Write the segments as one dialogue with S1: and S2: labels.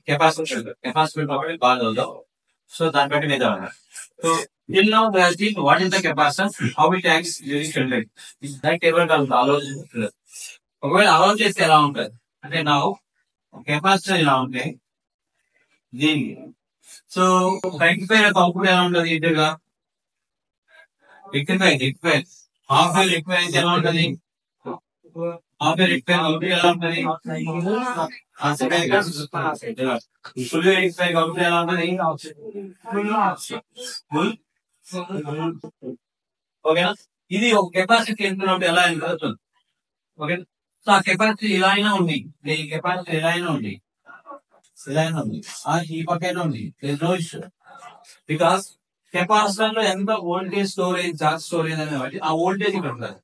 S1: Capacity ఒకటి బాగా. So దాన్ని బట్టి మీద so till now we have seen what is the capacitance, how it acts during filtering. That ఎవరు కాదు ఆలోచించారు. ఒకవేళ ఆలోచిస్తే ఎలా ఉంటుంది అంటే నా కెపాసిటర్ ఇలా ఉంటాయి దీనికి. సో రెక్టిఫైర్ యొక్క అవుట్పుట్ ఎలా ఉంటుంది ఇటుగా రెక్టిఫైర్ హాఫ్ రెక్టిఫైర్ అయితే ఎలా ఉంటుంది హాఫ్ రెక్టిఫైర్ అవుట్పుట్ ఎలా ఉంటుంది ఫుల్ రెక్టిఫైర్ అవుట్పుట్ ఎలా ఉంటుంది ఫుల్. ఓకేనా ఇది ఒక కెపాసిటీ ఎంతున్నప్పుడు ఎలా జరుగుతుంది. ఓకే సో ఆ కెపాసిటీ ఇలా అయినా ఉంది ఈ కెపాసిటీ ఎలా అయినా ఉంది ఈ పక్కన ఉంది నో ఇష్యూ బికాస్ కెపాసిటర్ లో ఎంత వోల్టేజ్ స్టోరేజ్ చార్జ్ స్టోరేజ్ అనేది బట్టి ఆ వోల్టేజ్ ఇక్కడ ఉంటుంది.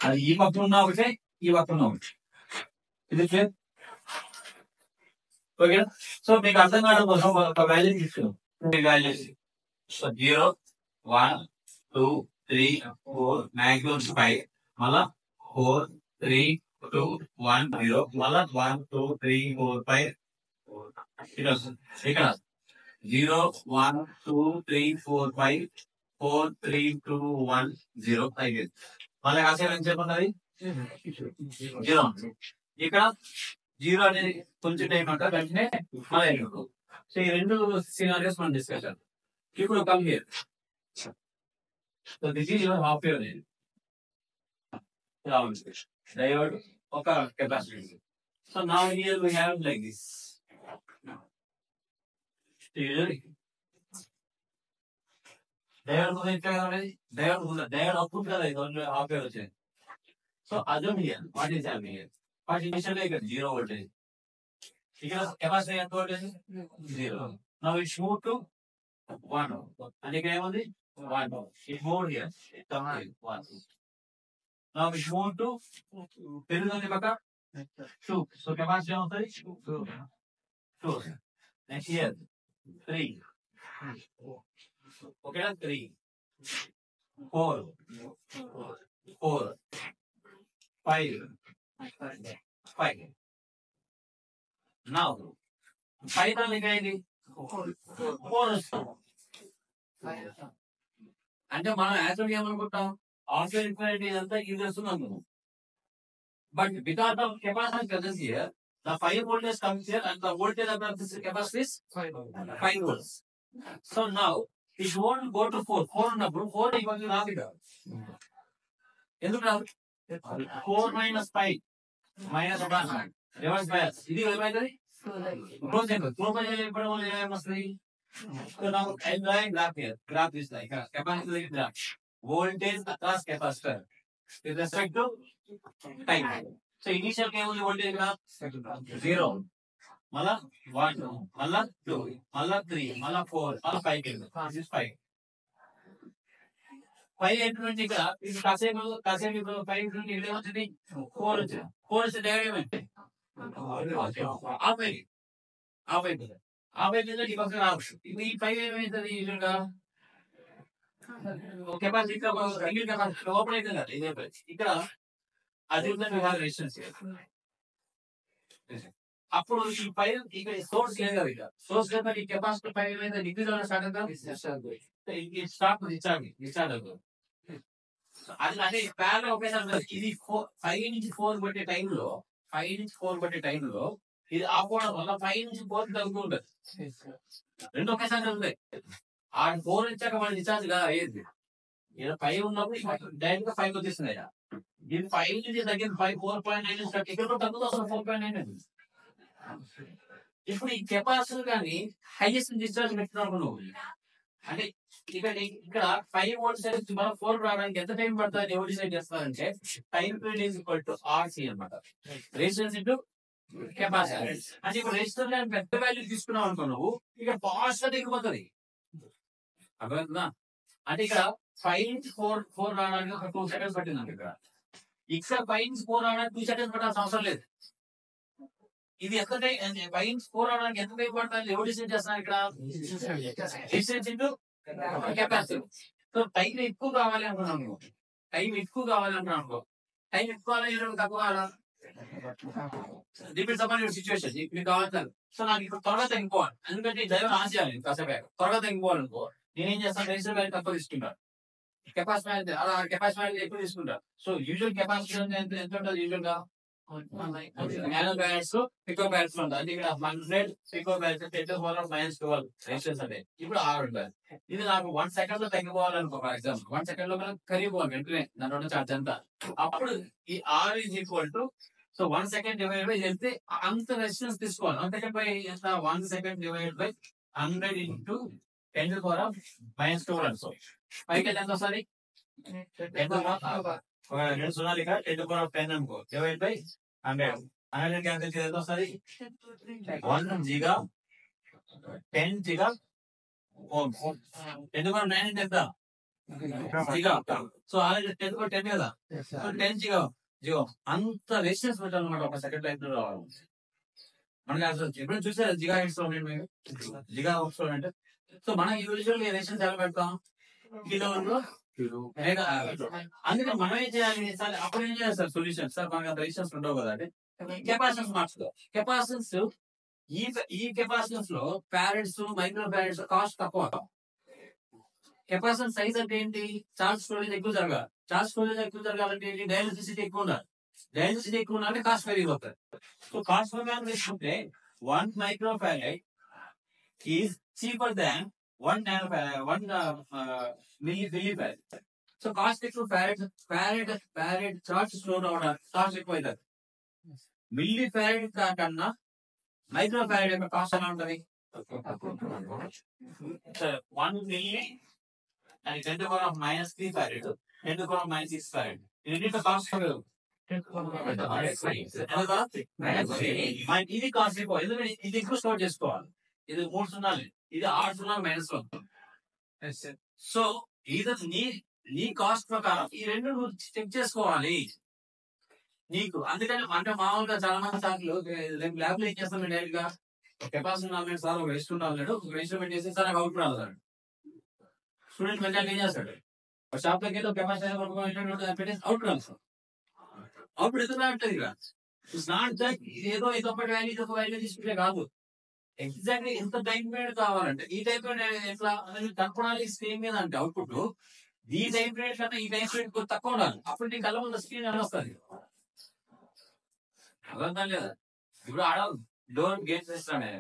S1: అది ఈ పక్కన ఉన్న ఒకటే ఈ పక్కన ఒకటి ఇది క్లియర్. ఓకేనా సో మీకు అర్థం కావడం కోసం ఒక వాల్యూ తీసుకున్నాం వాల్యూస్. సో 0 1 2 3 4 మాక్సిమం 5 మళ్ళా 4 3 2 1 0 మళ్ళా 1 2 3 4 5 ఇక్కడ 0 1 2 3 4 5 4 3 2 1 0 5 మళ్ళీ కాసేపు ఏం చెప్పన్నది 0 ఇక్కడ 0 అనేది కొంచెం టైం అంట వెంటనే మళ్ళీ సో ఈ రెండు సినారియోస్ మనం డిస్కస్ చేద్దాం. ఇప్పుడు come here. So this is your half wave అనేది డయోడ్ ఒక capacity. So now here we have like this diode output కదా ఇది హాఫ్ వేవ్ వచ్చింది. So assume here what is happening here what initial గా ఇక్కడ 0 voltage ఇక్కడ capacity ఎంత voltage 0. Now it's move to 1 అంటే ఇక్కడ ఏముంది 1 it move here it come here 1. Now it's move to పెరుగుతుంది పక్క 2. సో కెపాసిటీ ఏమవుతుంది 2. నెక్స్ట్ హియర్ 3 ఓకేనా 3 4 4 5 5 నౌ 5 దానికి అయింది 4 అంటే మనం యాక్చువల్గా ఏమనుకుంటాం ఆఫ్టర్ ఇన్ఫినిటీ అంతా ఇది వస్తున్నాం. But because of capacity presence here the 5 voltage comes here and the voltage of this capacity is 5 volts. So now it won't go to 4 ఉన్నప్పుడు 4 ఇవన్నీ రాదు ఇక ఎందుకు రాదు 4 minus 5 minus 1 రివర్స్ బయాస్ ఇది ఏమైతుంది క్లోజ్ అయిపోతుంది. క్లోజ్ అయిపోవడం వల్ల ఏమొస్తుంది so now I'm drawing graph here. Graph is like capacitor graph voltage across capacitor with respect to time. So initial గా ఏముంది వోల్టేజ్ గ్రాఫ్ 0 మళ్ళా 1 మళ్ళా 2 మళ్ళా 3 మళ్ళా 4 మళ్ళా 5 దిస్ 5 ఏంటంటే ఇక్కడ ఇది కాసేపు 5 నుండి ఇది వచ్చింది 4 వచ్చింది 4 వచ్చి డైరెక్ట్ ఏమంటే ఆపై ఈ పక్కన రావచ్చు. ఈ 5 ఏమైతుంది ఈజీగా కెపాసిటీ సింగిల్ కెపాసిటీ ఓపెన్ అవుతుంది కదా ఇదే ఇక్కడ అది రెసిస్టెన్స్ అప్పుడు ఈ పైన ఇక్కడ సోర్స్ లేదు కదా ఇక్కడ సోర్స్ లేదా ఈ కెపాసిటీ పైన మీద డిగ్రీ స్టార్ట్ అవుతుంది స్టార్ట్ డిశ్చార్జ్ అవుతుంది. అది అంటే ప్యారల్ ఒకేసారి ఇది 5 నుంచి 4 పట్టే టైంలో ఇది ఆపోవడం వల్ల 5 నుంచి 4 తగ్గుతూ ఉంటుంది. రెండు ఒకేసారి జరుగుతాయి. ఆ 4 ఇచ్చాక మన డిశ్చార్జ్ కదా అయ్యేది 5 ఉన్నప్పుడు డైరెక్ట్ గా 5 వచ్చేస్తుంది. ఇది 5 నుంచి తగ్గిన 4.9 ఇక్కడ తగ్గుతూ అసలు 4.9. ఇప్పుడు ఈ కెపాసిటర్ కానీ హైయెస్ట్ డిశ్చార్జ్ పెట్టినప్పుడు నువ్వు అంటే ఇక్కడ 5 volts మనం 4 రావడానికి ఎంత టైం పడుతుంది ఎవరు డిసైడ్ చేస్తారంటే time period is equal to RC అనమాట. Resistance into capacitor. అంటే ఇప్పుడు రెసిస్టర్ పెద్ద వాల్యూ తీసుకున్నావు అనుకో నువ్వు ఇక్కడ ఫాస్ట్ గా తగ్గిపోతుంది అర్థమవుతుందా. అంటే ఇక్కడ 5 నుంచి 4 రావడానికి ఒక 2 seconds పట్టింది అంటే ఇక్కడ 5 నుంచి 4 రావడానికి 2 seconds పట్టాల్సిన అవసరం లేదు. ఇది ఎంత టైం 5 నుంచి 4 రావడానికి ఎంత టైం పడుతుంది ఎవరు డిసైడ్ చేస్తున్నారు ఇక్కడ resistance into capacity. So time ఎక్కువ కావాలి అనుకున్నాను టైం ఎక్కువ కావాలి అనుకో టైం ఎక్కువ తక్కువ కావాలా డిపెండ్స్ అపాన్ యువర్ సిచ్యువేషన్. మీకు కావాలంటారు సో నాకు ఇప్పుడు త్వరగా తగ్గిపోవాలి, ఎందుకంటే ఈ డ్రైవర్ ఆన్ చేయాలి కాసేపు త్వరగా తగ్గిపోవాలనుకో నేనేం చేస్తాను, రెజిస్టర్ వాల్యూ తక్కువ తీసుకుంటాను, కెపాసిటీ అలా కెపాసిటీ ఎక్కువ తీసుకుంటారు. సో యూజువల్ కెపాసిటీ ఎంత ఎంత ఉంటుంది యూజువల్ గా నానో బ్యాలెన్స్ పికో బ్యాలెన్స్ ఉంటుంది. అంటే ఇక్కడ 100 పికో బ్యాలెన్స్ -12 రెసిస్టెన్స్ అంటే ఇప్పుడు 6 ఉంటుంది. ఇది నాకు 1 సెకండ్ లో తగ్గిపోవాలనుకో, ఫర్ ఎగ్జాంపుల్ 1 సెకండ్ లో మనం కరిగిపోవాలి వెంటనే దాంట్లో చార్జ్ అంతా. అప్పుడు ఈ R is equal to so 1 second divide by వెళ్తే అంత రెసిస్టెన్స్ తీసుకోవాలి. 1 సెకండ్ బై ఎంత, 1 second divide by 100 into 10⁻⁻12 so పైకి ఎంత వస్తుంది, 2 సున్నాలు ఇక్కడ 10⁻10 అనుకో డివైడ్ బై 100 క్యాన్సిల్ చేస్తే ఎంత వస్తుంది, 1 జిగా 10 జిగా ఓమ్స్. 10⁻9 అంటే ఎంత జిగా, సో ఆల్రెడీ 10⁻10 కదా, సో 10 జిగా జియో అంత రెసిస్టెన్స్ పెట్టాలన్నమాట ఒక సెకండ్ లైఫ్ లో రావాలి మనకి. అసలు ఎప్పుడు చూసారు జిగా హెడ్స్ లో మేము జిగా హెడ్స్ లో అంటే, సో మనం యూజువల్ రెసిస్టెన్స్ ఎలా పెడతాం కిలోలో. అందుకని మనం ఏం చేయాలి సార్, అప్పుడు ఏం చేయాలి సార్ సొల్యూషన్, సార్ మనకి అంత రెసిస్టెన్స్ ఉండవు కదా అంటే కెపాసిటెన్స్ మార్చుకో. కెపాసిటెన్స్ ఈ కెపాసిటెన్స్ లో ఫారడ్స్ మైక్రో ఫారడ్స్ కాస్ట్ తక్కువ. కెపాసిటెన్స్ సైజ్ అంటే ఏంటి, చార్జ్ స్టోరేజ్ ఎక్కువ జరగాలి. చార్జ్ స్టోరేజ్ ఎక్కువ జరగాలంటే ఏంటి, డైనసిటీ ఎక్కువ ఉండాలి. డైనసిటీ ఎక్కువ ఉండాలంటే కాస్ట్ పెరిగిపోతుంది. సో కాస్ట్ ప్రకారం తీసుకుంటే 1 micro farad is cheaper than 1 nano farad 1 milli farad. So cost ఎక్కువ, ఫారడ్ చార్జ్ స్లో అవడానికి కాస్ట్ ఎక్కువ అవుతుంది. మిల్లీ ఫారడ్ కన్నా మైక్రో ఫారడ్ యొక్క కాస్ట్ ఎలా ఉంటుంది, 1 మిల్లీ and 10⁻³ ఫారడ్ 10⁻6 ఫారడ్ రెండింటి కాస్ట్ ఇది కాస్ట్ ఎక్కువ, ఎందుకంటే ఇది ఎక్కువ స్టోర్ చేసుకోవాలి. ఇది 3 సున్నాలు, ఇది 6 సున్నాలు -1. సో ఇది నీ కాస్ట్ ప్రకారం ఈ రెండు నువ్వు చెక్ చేసుకోవాలి నీకు. అందుకని అంటే మామూలుగా చాలా మంది సార్లు రేపు ల్యాబ్ లో ఏం చేస్తాం డైరెక్ట్ గా కెపాసిటీ నామినేట్ సార్ ఒక ఇన్స్ట్రుమెంట్ ఒక ఇన్స్ట్రుమెంట్ చేసి సార్ నాకు అవుట్ రాదు. స్టూడెంట్ మెజార్టీ ఏం చేస్తాడు, షాప్ లోకి వెళ్ళి కెపాసిటీ అవుట్ రాదు సార్. అవుట్ ఎందుకు రావట్లేదు ఇక, ఇట్స్ నాట్ దట్ ఏదో ఇదొకటి వాల్యూ ఇదొక వాల్యూ తీసుకుంటే కాదు. ఎగ్జాక్ట్లీ ఎంత టైం పీరియడ్ కావాలంటే ఈ టైం పీరియడ్ ఎట్లా కనపడాలి స్క్రీన్ మీద అంటే అవుట్పుట్ ఈ టైం పీరియడ్ కన్నా ఈ టైం పీరియడ్ తక్కువ ఉండాలి. అప్పుడు నీ కళ్ళ ముందు స్క్రీన్ ఎలా వస్తుంది అర్థం లేదా. ఇప్పుడు ఆడ డోర్ గేట్ చేస్తాను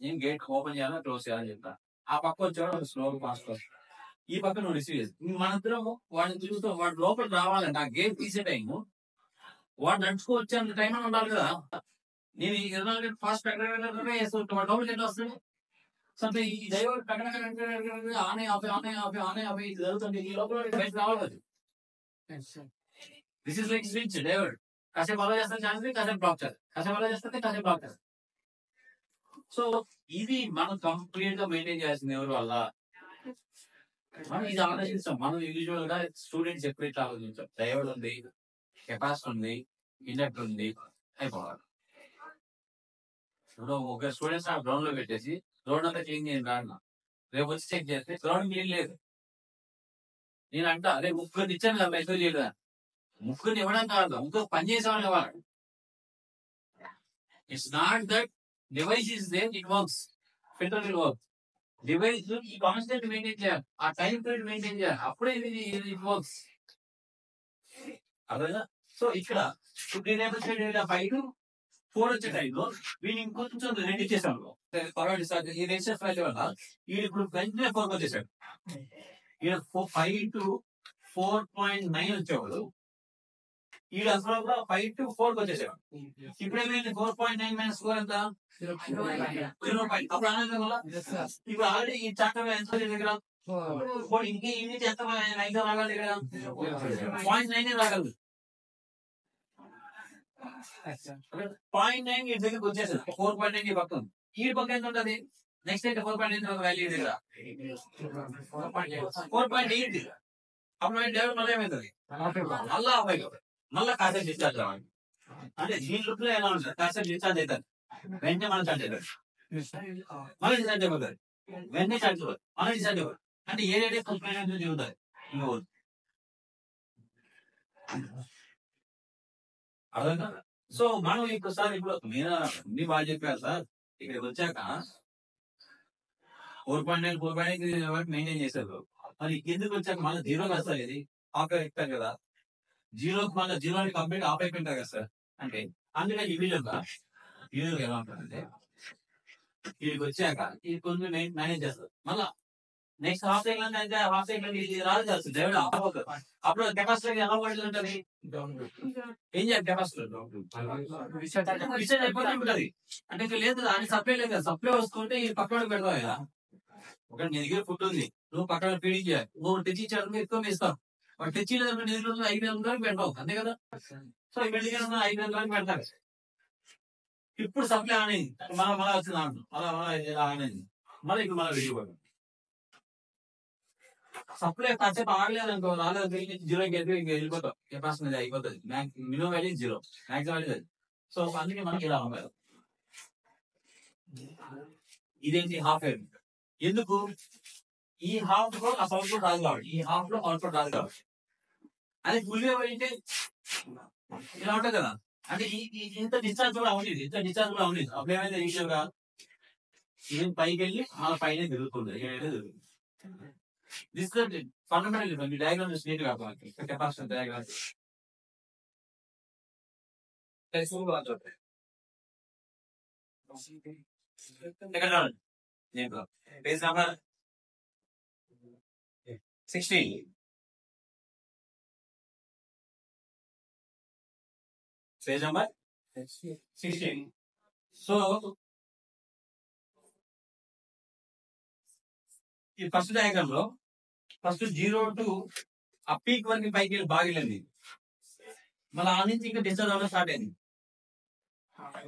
S1: నేను గేట్ ఓపెన్ చేయాలని క్లోజ్ చేయాలని చెప్తా. ఆ పక్క వచ్చాడు స్లో ఫాస్ట్ ఈ పక్క నువ్వు రిసీవ్ చేసి మనందరం వాడిని చూస్తూ వాడు లోపల రావాలంటే ఆ గేట్ తీసే టైము వాడు నడుచుకోవచ్చు అంత టైం అని ఉండాలి కదా. నేను 24 ఫాస్ట్ వాడు లోపలికి ఎట్లా వస్తుంది అంటే ఈ డ్రైవర్ ఆనే ఆపే ఇది జరుగుతుంది ఈ లోపల బయట రావాలి. This is like switch driver కాసేపు అలా చేస్తే ఛాన్స్ కాసేపు బ్లాక్ చేస్తారు, కాసేపు అలా చేస్తే కాసేపు బ్లాక్ చేస్తారు. సో ఇది మనం కంప్లీట్ గా మెయింటైన్ చేయాల్సింది ఎవరి వల్ల మనం ఇది ఆలోచిస్తాం. మనం యూజువల్ గా స్టూడెంట్స్ ఎప్పుడు ఇట్లా ఆలోచించాం, డ్రైవర్ ఉంది, కెపాసిటీ ఉంది, ఇండక్టర్ ఉంది, అయిపోవాలి. ఇప్పుడు ఒక స్టూడెంట్స్ ఆ గ్రౌండ్ లో పెట్టేసి గ్రౌండ్ అంతా క్లీన్ చేయండి అన్న, రేపు వచ్చి చెక్ చేస్తే గ్రౌండ్ క్లీన్ లేదు. నేను అంటా రేపు ముగ్గురు ఇచ్చాను కదా మెసేజ్ చేయలేదు, ముగ్గురిని ఇవ్వడం కాదు ఇంకొక పని చేసేవాళ్ళు ఇవ్వాలి. It's not that device is there it works, filter will work. Device ఈ కాన్స్టెంట్ మెయింటైన్ చేయాలి, ఆ టైం పీరియడ్ మెయింటైన్ చేయాలి, అప్పుడే ఇది ఇట్ వర్క్స్. అర్థమైందా. సో ఇక్కడ 5 to 4 వచ్చే టైంలో వీళ్ళు ఇంకొంచెం రెడీ చేశాను ఈ రెసిస్టెన్స్ వాల్యూ వల్ల వీడు ఇప్పుడు వెంటనే 4 వచ్చేసాడు. ఈడ 5 to 4.9 వచ్చేవాడు, ఈడ అసలు కూడా 5 to 4 వచ్చేసాడు. ఇప్పుడేమైంది 4.9 - 4 ఎంత 0. అప్పుడు ఆనందం వల్ల ఇప్పుడు ఆల్రెడీ ఈ చట్టం ఎంత దగ్గర ఇంకే ఇన్ని ఎంత 9 రాగాలి దగ్గర 0.9 రాగలదు. 0.9 ఈ దగ్గరకు వచ్చేసాడు, 4.9 ఈ పక్కన ఈ పక్క ఎంత ఉంటుంది నెక్స్ట్ అయితే 4.9 వాల్యూ దగ్గర 4.8. అప్పుడు డెవలప్ మళ్ళీ ఏమవుతుంది మళ్ళా అబ్బాయి మళ్ళీ కాసేపు డిశ్చార్జ్ అవ్వాలి. అంటే దీని లుక్ లో ఎలా ఉంటుంది, కాసేపు డిశ్చార్జ్ అవుతారు, వెంటనే మనం చార్జ్ అవుతారు, మళ్ళీ డిశ్చార్జ్ అయిపోతారు, వెంటనే చార్జ్ అవ్వదు, మళ్ళీ డిశ్చార్జ్ అవ్వదు. అంటే ఏదైతే ఫుల్ తిరుగుతుంది అర్థం కదా. సో మనం ఇంకోసారి ఇప్పుడు నేను అన్ని బాగా చెప్పారు సార్. ఇక్కడికి వచ్చాక 4.9 4.9 వరకు మెయింటైన్ చేశారు. మరి ఎందుకు వచ్చాక మళ్ళీ జీరో కదా సార్, ఇది ఆఫ్ అయిపోతారు కదా, జీరోకి మళ్ళీ జీరోని కంప్లీట్ ఆఫ్ అయిపోయింటారు కదా సార్. అంటే అందుకని ఈ వీడియోగా ఎలా ఉంటుందంటే వీడికి వచ్చాక ఇది కొంచెం మేనేజ్ చేస్తారు. మళ్ళా నెక్స్ట్ హాఫ్ సైకిల్ అంటే హాఫ్ సైకిల్ ఇది రాదు కదా సార్, డ్రైవర్ ఆఫ్ అవుతుంది. అప్పుడు కెపాసిటర్ ఎలా పడుతుంది ఉంటుంది, ఏం చేయాలి కెపాసిటర్ డిశ్చార్జ్ అయిపోతే ఉంటుంది. అంటే ఇంకా లేదు దాని సప్లై లేదు కదా, సప్లై వస్తుంటే ఈ పక్కన పెడతావు కదా. ఒకటి నీ దగ్గర ఫుడ్ ఉంది, నువ్వు పక్కన ఫీడింగ్ చేయాలి, నువ్వు తెచ్చి ఇచ్చాడు ఎక్కువ ఇస్తావు. వాడు తెచ్చి 5 వరకు పెడతావు అంతే కదా. సో ఈ బిల్డింగ్ 5 వరకు పెడతారు. ఇప్పుడు సప్లై అనేది మళ్ళీ వచ్చింది అనేది మళ్ళీ ఇప్పుడు మళ్ళీ వెళ్ళిపోయాడు. సప్లై కాసేపు ఆగలేదు అనుకో, రాలేదు జీరోకి వెళ్ళి ఇంకా వెళ్ళిపోతాం, కెపాసిటీ అయిపోతుంది. Minimum value 0, maximum value. So అందుకే మనకి ఇలా అవ్వాలి. ఇదేంటి హాఫ్ వేవ్, ఎందుకు ఈ హాఫ్ లో ఆ అవుట్పుట్ రాదు కాబట్టి, ఈ హాఫ్ లో అవుట్పుట్ రాదు కాబట్టి. అదే ఫుల్ వేవ్ అయితే ఇలా ఉంటుంది కదా, అంటే ఇంత డిశ్చార్జ్ కూడా అవ్వలేదు, ఇంత డిశ్చార్జ్ కూడా అవ్వలేదు. అప్పుడు ఏమైతే ఈజీగా ఇది పైకి వెళ్ళి మళ్ళీ పైన తిరుగుతుంది, ఏమైతే తిరుగుతుంది. దిస్ ఫండమెంటల్ మీ డయాగ్రామ్ నీట్ గా capacitor diagram page number 16. Page number 16. So ఈ ఫస్ట్ డయాగ్రామ్ లో ఫస్ట్ 0 to ఆ పీక్ వరకు పైకి వెళ్ళి బాగా వెళ్ళింది, మళ్ళీ ఆ నుంచి ఇంకా డిశ్చార్జ్ అవ్వడం స్టార్ట్ అయింది.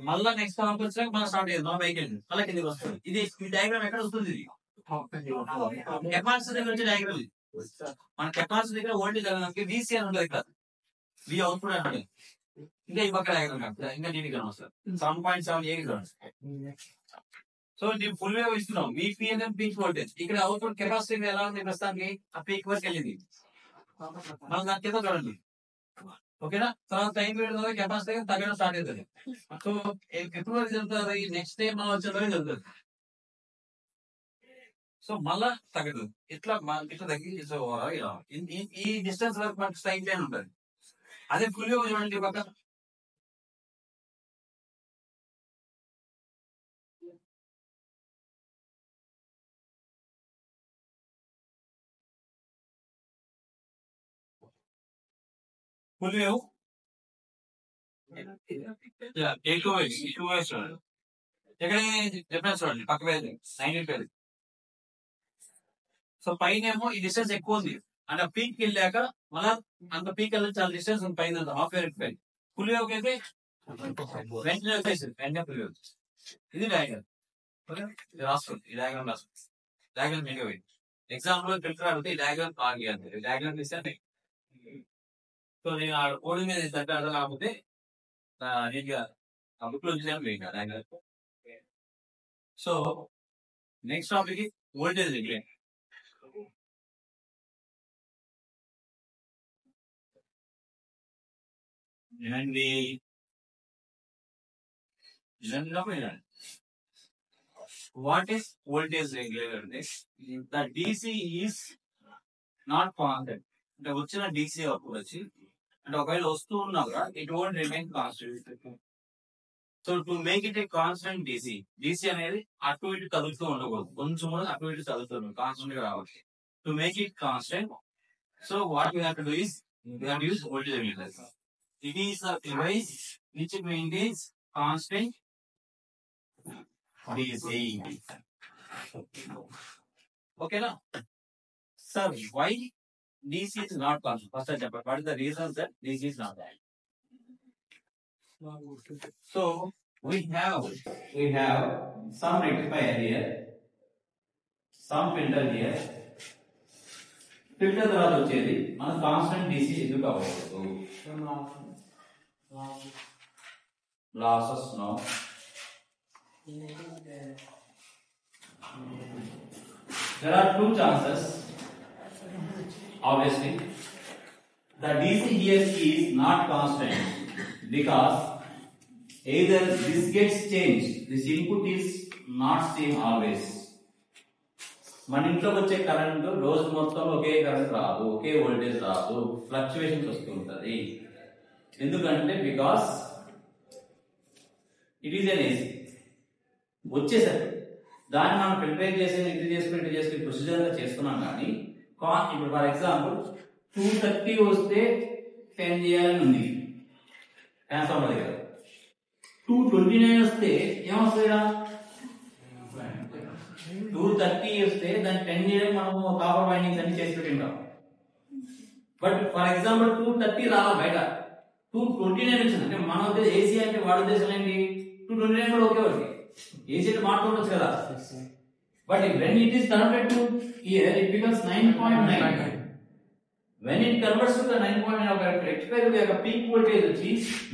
S1: మళ్ళీ నెక్స్ట్ హాఫ్ వచ్చాక మళ్ళీ స్టార్ట్ అయ్యింది, మళ్ళీ పైకి వెళ్ళింది, మళ్ళీ కిందకి వస్తుంది. ఇది ఈ డయాగ్రామ్ ఎక్కడ వస్తుంది, ఇది కెపాసిటీ దగ్గర వచ్చే డయాగ్రామ్. ఇది మన కెపాసిటీ దగ్గర వోల్టేజ్ VC అని ఉంటుంది, ఇక్కడ V అవుట్పుట్ అంటే ఇంకా ఈ పక్క డయాగ్రామ్ ఇంకా దీనికి వస్తుంది 7.7 సో ఇది ఫుల్ వేవ్ ఇస్తున్నాం, VPN పీక్ వోల్టేజ్. ఇక్కడ అవుట్పుట్ కెపాసిటీ ఎలా ఉంది ప్రస్తుతానికి, ఆ పీక్ వరకు వెళ్ళింది. మనం దాని కింద చూడండి, ఓకేనా. తర్వాత టైం పీరియడ్ కెపాసిటీ తగ్గడం స్టార్ట్ అవుతుంది. సో ఎప్పుడు వరకు జరుగుతుంది, నెక్స్ట్ టైం మనం వచ్చే వరకు జరుగుతుంది. సో మళ్ళా తగ్గదు, ఇట్లా ఇట్లా తగ్గి ఇలా ఈ డిస్టెన్స్ వరకు మనకి టైం లైన్ ఉంటుంది. అదే ఫుల్ వేవ్ చూడండి పక్క, ఫుల్ వేవ్ ఎక్కడ డిఫరెన్స్ చూడండి, పక్క వేది 90. సో పైన ఏమో ఈ డిస్టెన్స్ ఎక్కువ ఉంది, అంటే పీక్ వెళ్ళాక మళ్ళా అంత పీక్ వెళ్ళి చాలా డిస్టెన్స్ ఉంది పైన, హాఫ్ వేవ్ పైన. ఫుల్ వేవ్ అయితే వెంటనే వచ్చేసింది, వెంటనే ఫుల్ వేవ్. ఇది డయాగ్రామ్, రాసుకోండి. ఈ డయాగ్రామ్ రాసుకోండి, డయాగ్రామ్ మీకు ఎగ్జాంపుల్ ఫిల్టర్ అడిగితే ఈ డయాగ్రామ్ కాగి అంటే డయాగ్రామ్ ఇస్తే. సో నేను ఆ కోడింగ్ మీద దగ్గర అర్థం కాకపోతే నీట్గా ఆ బుక్ లో చూసాను diagram. So next topic voltage regulator. What is voltage regulator? The DC is not constant. అంటే వచ్చిన DC అప్పుడు వచ్చి అంటే ఒకవేళ వస్తూ ఉన్నా కూడా it won't remain constant. So to make it a constant DC అనేది అటు ఇటు కదులుతూ ఉండకూడదు, కొంచెం కూడా అటు ఇటు కదులుతుంది, కాన్స్టెంట్ గా రావాలి. To make it constant, so what we have to do is we have to use voltage regulator. It is a device which maintains constant DC. Okay, now, sir, why DC is not constant? First, I what is the reason that DC is not that? So we have some rectifier here, some filter here. Filter తర్వాత వచ్చేది మన constant DC ఎందుకు అవ్వకూడదు? Losses no. There are two chances. Obviously, the DC here is not constant because
S2: either this gets changed, this input is not same always. మన ఇంట్లోకి వచ్చే current రోజు మొత్తం ఒకే కరెంట్ రాదు, ఒకే వోల్టేజ్ రాదు, ఫ్లక్చువేషన్స్ వస్తూ ఉంటది. ఎందుకంటే because it is an AC. వచ్చేసరి దాన్ని మనం ప్రిపేర్ చేసి ఇటు చేసుకుని ప్రొసీజర్ గా చేస్తున్నాం. కానీ ఇప్పుడు ఫర్ ఎగ్జాంపుల్ 230 వస్తే 10 చేయాలని ఉంది ట్రాన్స్ఫార్మర్ దగ్గర. 229 వస్తే ఏమొస్తుందా? 230 వస్తే దాన్ని 10 చేయడం మనము కాపర్ వైండింగ్స్ అన్ని చేసి పెట్టింటాం. బట్ ఫర్ ఎగ్జాంపుల్ 230 రాలా బయట, 229 వచ్చింది అంటే మన ఉద్దేశం ఏసీ అంటే వాడి ఉద్దేశం ఏంటి? 229 కూడా ఒకే ఒకటి. ఏసీ అంటే మార్చుకోవచ్చు కదా. But when it is converted to hear it becomes 9.9. when it converts to the 9.9 ఒక రెక్టిఫైర్ యొక్క పీక్ వోల్టేజ్ వచ్చి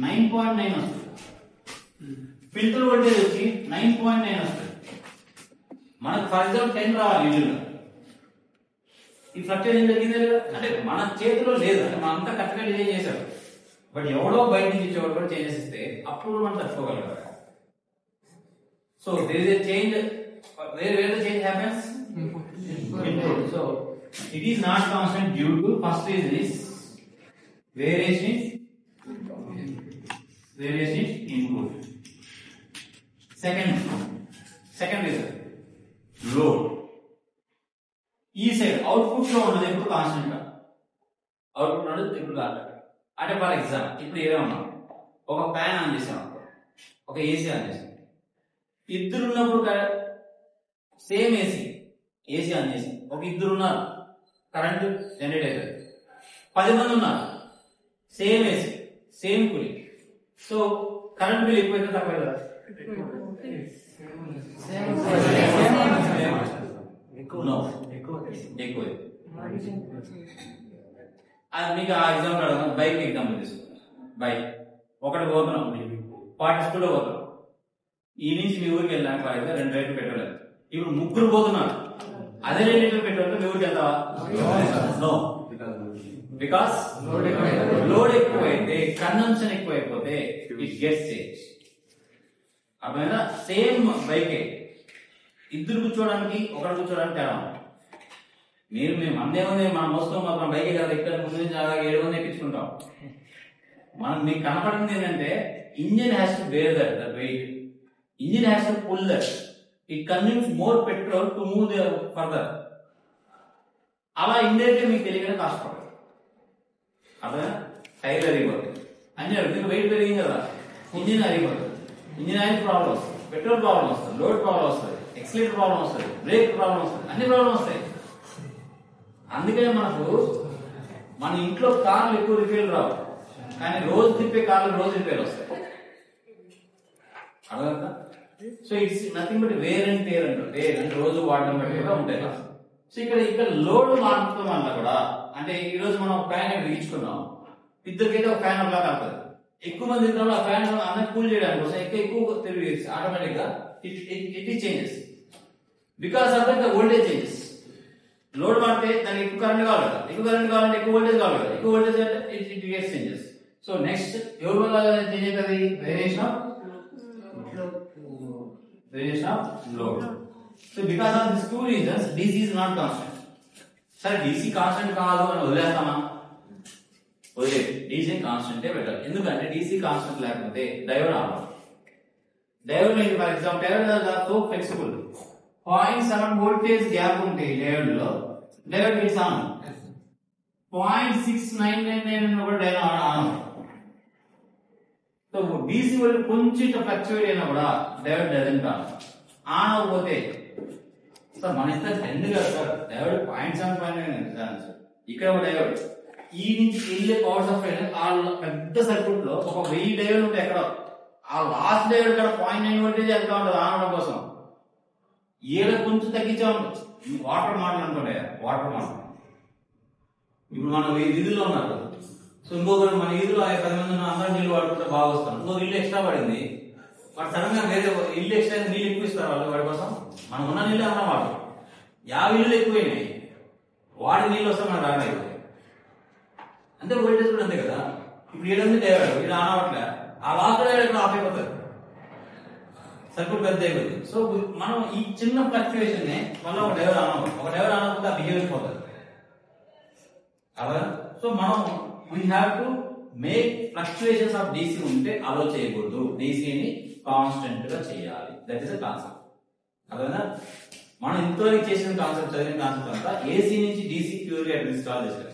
S2: 9.9 వస్తుంది, ఫిల్టర్ వోల్టేజ్ వచ్చి 9.9 వస్తుంది. మనకు ఫర్ ఎగ్జాంపుల్ 10 రావాలి ఇల్లు. ఈ ఫ్లక్చుయేషన్ జరిగింది అంటే మన చేతిలో లేదు, అంటే మనం అంతా కరెక్ట్గా డిజైన్ చేశారు. బట్ ఎవడో బయట నుంచి ఇచ్చేవాడు కూడా చేంజెస్ ఇస్తే అప్పుడు మనం తట్టుకోగలగాలి. So there is a change. Where the change happens? Input. So it is not constant due to first reason is variation in input. Second reason load. ఈ సైడ్ అవుట్పుట్ లో ఉన్నది ఎప్పుడు కాన్స్టెంట్ గా, అవుట్పుట్ ఉన్నది ఎప్పుడు కాదు. అంటే ఫర్ ఎగ్జాంపుల్ ఇప్పుడు ఏమన్నా ఒక ఫ్యాన్ ఆన్ చేసాం, ఒక ఏసీ ఆన్ చేసాం. ఇద్దరు ఉన్నప్పుడు సేమ్ ఏసీ ఆన్ చేసి ఒక ఇద్దరు ఉన్నారు, కరెంట్ జనరేట్ అవుతుంది. 10 మంది ఉన్నారు, same AC same cooling. So current bill ఎక్కువైతే తక్కువ కదా? ఎక్కువ. అది మీకు ఆ ఎగ్జాంపుల్ అడగడం, బైక్ ఎగ్జాంపుల్ తీసుకుంటాం. బైక్ ఒకటి పోతున్నాం, 40 స్పీడ్ పోతున్నాం. ఈ నుంచి మీ ఊరికి వెళ్ళడానికి 2 లీటర్లు పెట్రోల్. ఇప్పుడు ముగ్గురు పోతున్నారు, అదే 2 లీటర్లు పెట్రోల్ మీ ఊరికి వెళ్తావా? నో, బికాస్ లోడ్ ఎక్కువైతే, కన్సంప్షన్ ఎక్కువైపోతే ఇట్ గెట్స్ చేంజ్. అర్థమైనా? సేమ్ బైకే ఇద్దరు కూర్చోడానికి ఒకరు కూర్చోడానికి తేడా. మేము అందేముంది, మన మోసుకొని మాత్రం బైకే కదా, ఇక్కడ ముందు నుంచి 7 మంది ఎక్కించుకుంటాం. మనకు మీకు కనపడుతుంది ఏంటంటే engine has to bear that weight. Engine has to pull that. It consumes more petrol to move further. అలా ఇండైరెక్ట్ మీకు తెలియగానే కాస్ట్ పడదు. అర్థమైనా? టైర్ అరిగిపోతుంది అని మీకు వెయిట్ పెరిగింది కదా, ఇంజిన్ అరిగిపోతుంది. ఇంజిన్ ఆయిల్ ప్రాబ్లం వస్తుంది, పెట్రోల్ ప్రాబ్లం వస్తుంది, లోడ్ ప్రాబ్లం వస్తుంది, ఎక్సిలేటర్ ప్రాబ్లం వస్తుంది, బ్రేక్ ప్రాబ్లం వస్తుంది, అన్ని ప్రాబ్లం వస్తాయి. అందుకనే మన ఇంట్లో కార్లు ఎక్కువ రిపేర్లు రావు, కానీ రోజు తిప్పే కార్లు రోజు రిపేర్లు వస్తాయి. అర్థమవుతుందా? So it's nothing but where and tear అంటే రోజు వాడడం బట్టి కూడా ఉంటాయి. సో ఇక్కడ లోడ్ మార్చడం వల్ల కూడా, అంటే ఈ రోజు మనం ఫ్యాన్ బిగించుకున్నాం, ఇద్దరికైతే ఒక ఫ్యాన్ ఒకలా కాదు. ఎక్కువ మంది ఆ ఫ్యాన్ అందరికి కూల్ చేయడానికి కోసం ఎక్కువ తిరిగి ఆటోమేటిక్ గా it changes because of the voltage changes. Load వాడితే దానికి ఎక్కువ కరెంట్ కావాలి కదా, ఎక్కువ కరెంట్ కావాలంటే ఎక్కువ వోల్టేజ్ కావాలి కదా, ఎక్కువ వోల్టేజ్ అంటే it gets changes. So next ఎవరి వల్ల చేంజ్ అవుతుంది? Variation of load. So because of this 2 reasons DC is not constant. సరే DC కాన్స్టెంట్ కాదు అని వదిలేస్తామా? వదిలేదు. DC కాన్స్టెంటే బెటర్. ఎందుకంటే DC కాన్స్టెంట్ లేకపోతే డయోడ్ ఆన్ అవ్వదు. డయోడ్ లో for example diode so flexible, 0.7 voltage gap ఉంటే డయోడ్ లో డయోడ్ గిట్స్ ఆన్. 0.6999 కూడా డయోడ్ ఆన్. సో DC వల్ల కొంచెం ఫ్లక్చువేట్ అయినా కూడా డయోడ్ డజంట్ ఆన్ అవ్వకపోతే సార్ మన ఇంత 2 కదా సార్, డయోడ్ 0.7 ఇక్కడ ఒక డయోడ్ ఈ నుంచి వెళ్ళే పవర్ సప్లై పెద్ద సర్క్యూట్ లో ఒక 1000 డయోడ్ ఉంటాయి. ఎక్కడ ఆ లాస్ట్ డయోడ్ ఇక్కడ 0.9 వోల్టేజ్ వెళ్తా ఉంటుంది ఆన్ అవడం కోసం. ఈడ కొంచెం తగ్గించా ఉంటుంది. వాటర్ మాటలు అనుకోండి, వాటర్ మాటలు ఇప్పుడు మనం 1000 వీధుల్లో ఉన్నారు. సో ఇంకొకరు మన వీధిలో 10 మంది అందరూ నీళ్ళు వాడుకుంటే బాగా వస్తారు. ఇంకొక ఇల్లు ఎక్స్ట్రా పడింది, వాడు సడన్ గా వేరే ఇల్లు ఎక్స్ట్రా నీళ్ళు ఎక్కువ ఇస్తారు వాళ్ళు వాడి కోసం. మనం ఉన్న నీళ్ళు అన్నా వాడు 50 ఇల్లు ఎక్కువైనాయి, వాడి నీళ్ళు వస్తే మనకు రాలేదు. అంతే వోల్టేజ్ కూడా అంతే కదా. ఇప్పుడు 7 డయోడ్ ఇది ఆన్ అవ్వట్లే, ఆ లాస్ట్ డయోడ్ ఆఫ్ అయిపోతుంది. సర్క్యూట్ పెద్ద అయిపోతుంది. సో మనం ఈ చిన్న ఫ్లక్చుయేషన్ వల్ల ఒక డైవర్ అనకపోతే ఆ బిహేవియర్ పోతుంది. అలా సో మనం we have to make fluctuations of DC ఉంటే అలో చేయకూడదు, డీసీని కాన్స్టెంట్ గా చేయాలి. That is a concept. అదేనా మనం ఇంతవరకు చేసిన కాన్సెప్ట్, చదివిన కాన్సెప్ట్ అంతా ఏసీ నుంచి డీసీ ప్యూర్ గా ఇన్స్టాల్ చేశారు.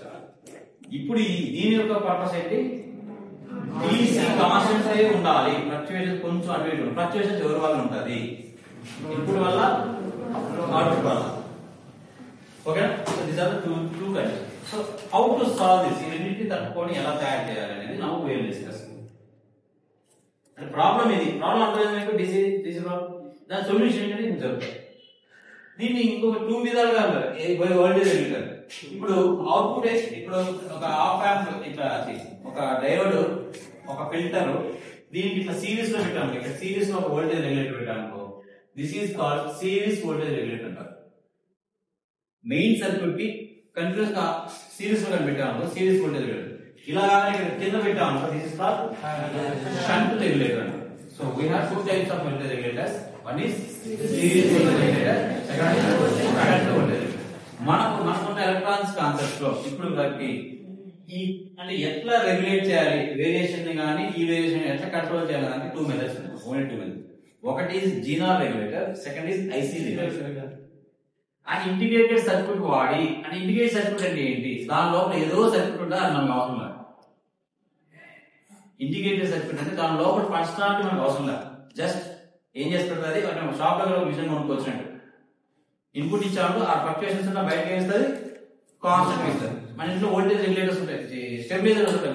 S2: ఇప్పుడు దీని యొక్క పర్పస్ ఏంటి? డీసీ కాన్స్టెంట్ అయి ఉండాలి, ఫ్లక్చుయేషన్ కొంచెం అటు ఇటు. ఫ్లక్చుయేషన్ ఎవరి వల్ల ఉంటుంది? ఇన్పుట్ వల్ల, అవుట్పుట్ వల్ల. Okay, so these are two conditions. So how to solve this? ఈ రెండింటిని తట్టుకొని ఎలా తయారు చేయాలి అనేది నౌ వి విల్ డిస్కస్. అంటే ప్రాబ్లం ఇది, ప్రాబ్లం అర్థమైంది. డీసీ ప్రాబ్లం, దాని సొల్యూషన్ ఏంటంటే ఇది జరుగుతుంది. దీన్ని ఇంకొక 2 విధాలుగా వోల్టేజ్ రెగ్యులేటర్. ఇప్పుడు అవుట్పుట్ ఇప్పుడు ఒక ఆప్ యాంప్ ఇట్లా ఒక డయోడ్, ఒక ఫిల్టర్, దీనికి ఇట్లా సిరీస్ లో పెట్టాము. ఇక్కడ సిరీస్ లో ఒక వోల్టేజ్ రెగ్యులేటర్ పెట్టాము. This is called series voltage regulator అంటారు. మెయిన్ సర్క్యూట్ కి కంటిన్యూస్ గా సిరీస్ లో పెట్టాము, సిరీస్ వోల్టేజ్ రెగ్యులేటర్. ఇలా ఇక్కడ కింద పెట్టాము, this is called shunt regulator. So we have 2 types of voltage regulators. One is series voltage regulator, second is shunt voltage regulator. మనకున్న ఎలక్ట్రానిక్స్ కాన్సెప్ట్ లో ఇప్పుడు మనకి ఈ అంటే ఎట్లా రెగ్యులేట్ చేయాలి వేరియేషన్ ని, కానీ ఈ వేరియేషన్ ఎట్లా కంట్రోల్ చేయాలని 2 మెథడ్స్ ఉన్నాయి. Only 2 methods. ఒకటి is zener regulator, second is IC regulator. And integrated circuit వాడి, అంటే ఇంటిగ్రేటెడ్ సర్క్యూట్ అంటే ఏంటి? దాని లోపల ఏదో సర్క్యూట్ ఉంటే అది మనకు అవసరం లేదు. ఇంటిగ్రేటెడ్ సర్క్యూట్ అంటే దాని లోపల ఫంక్షనాలిటీ మనకు అవసరం లేదు. జస్ట్ ఏం చేస్తుంది, అది షాప్ లో మిషన్ కొనుక్కొచ్చినట్టు ఇన్పుట్ ఇచ్చాము, ఆ ఫ్లక్చుయేషన్స్ ఉన్న బయటకి వేస్తుంది, కాన్స్టెంట్ ఇస్తుంది. మన ఇంట్లో వోల్టేజ్ రెగ్యులేటర్స్ ఉంటాయి, స్టెబిలైజర్స్ ఉంటాయి.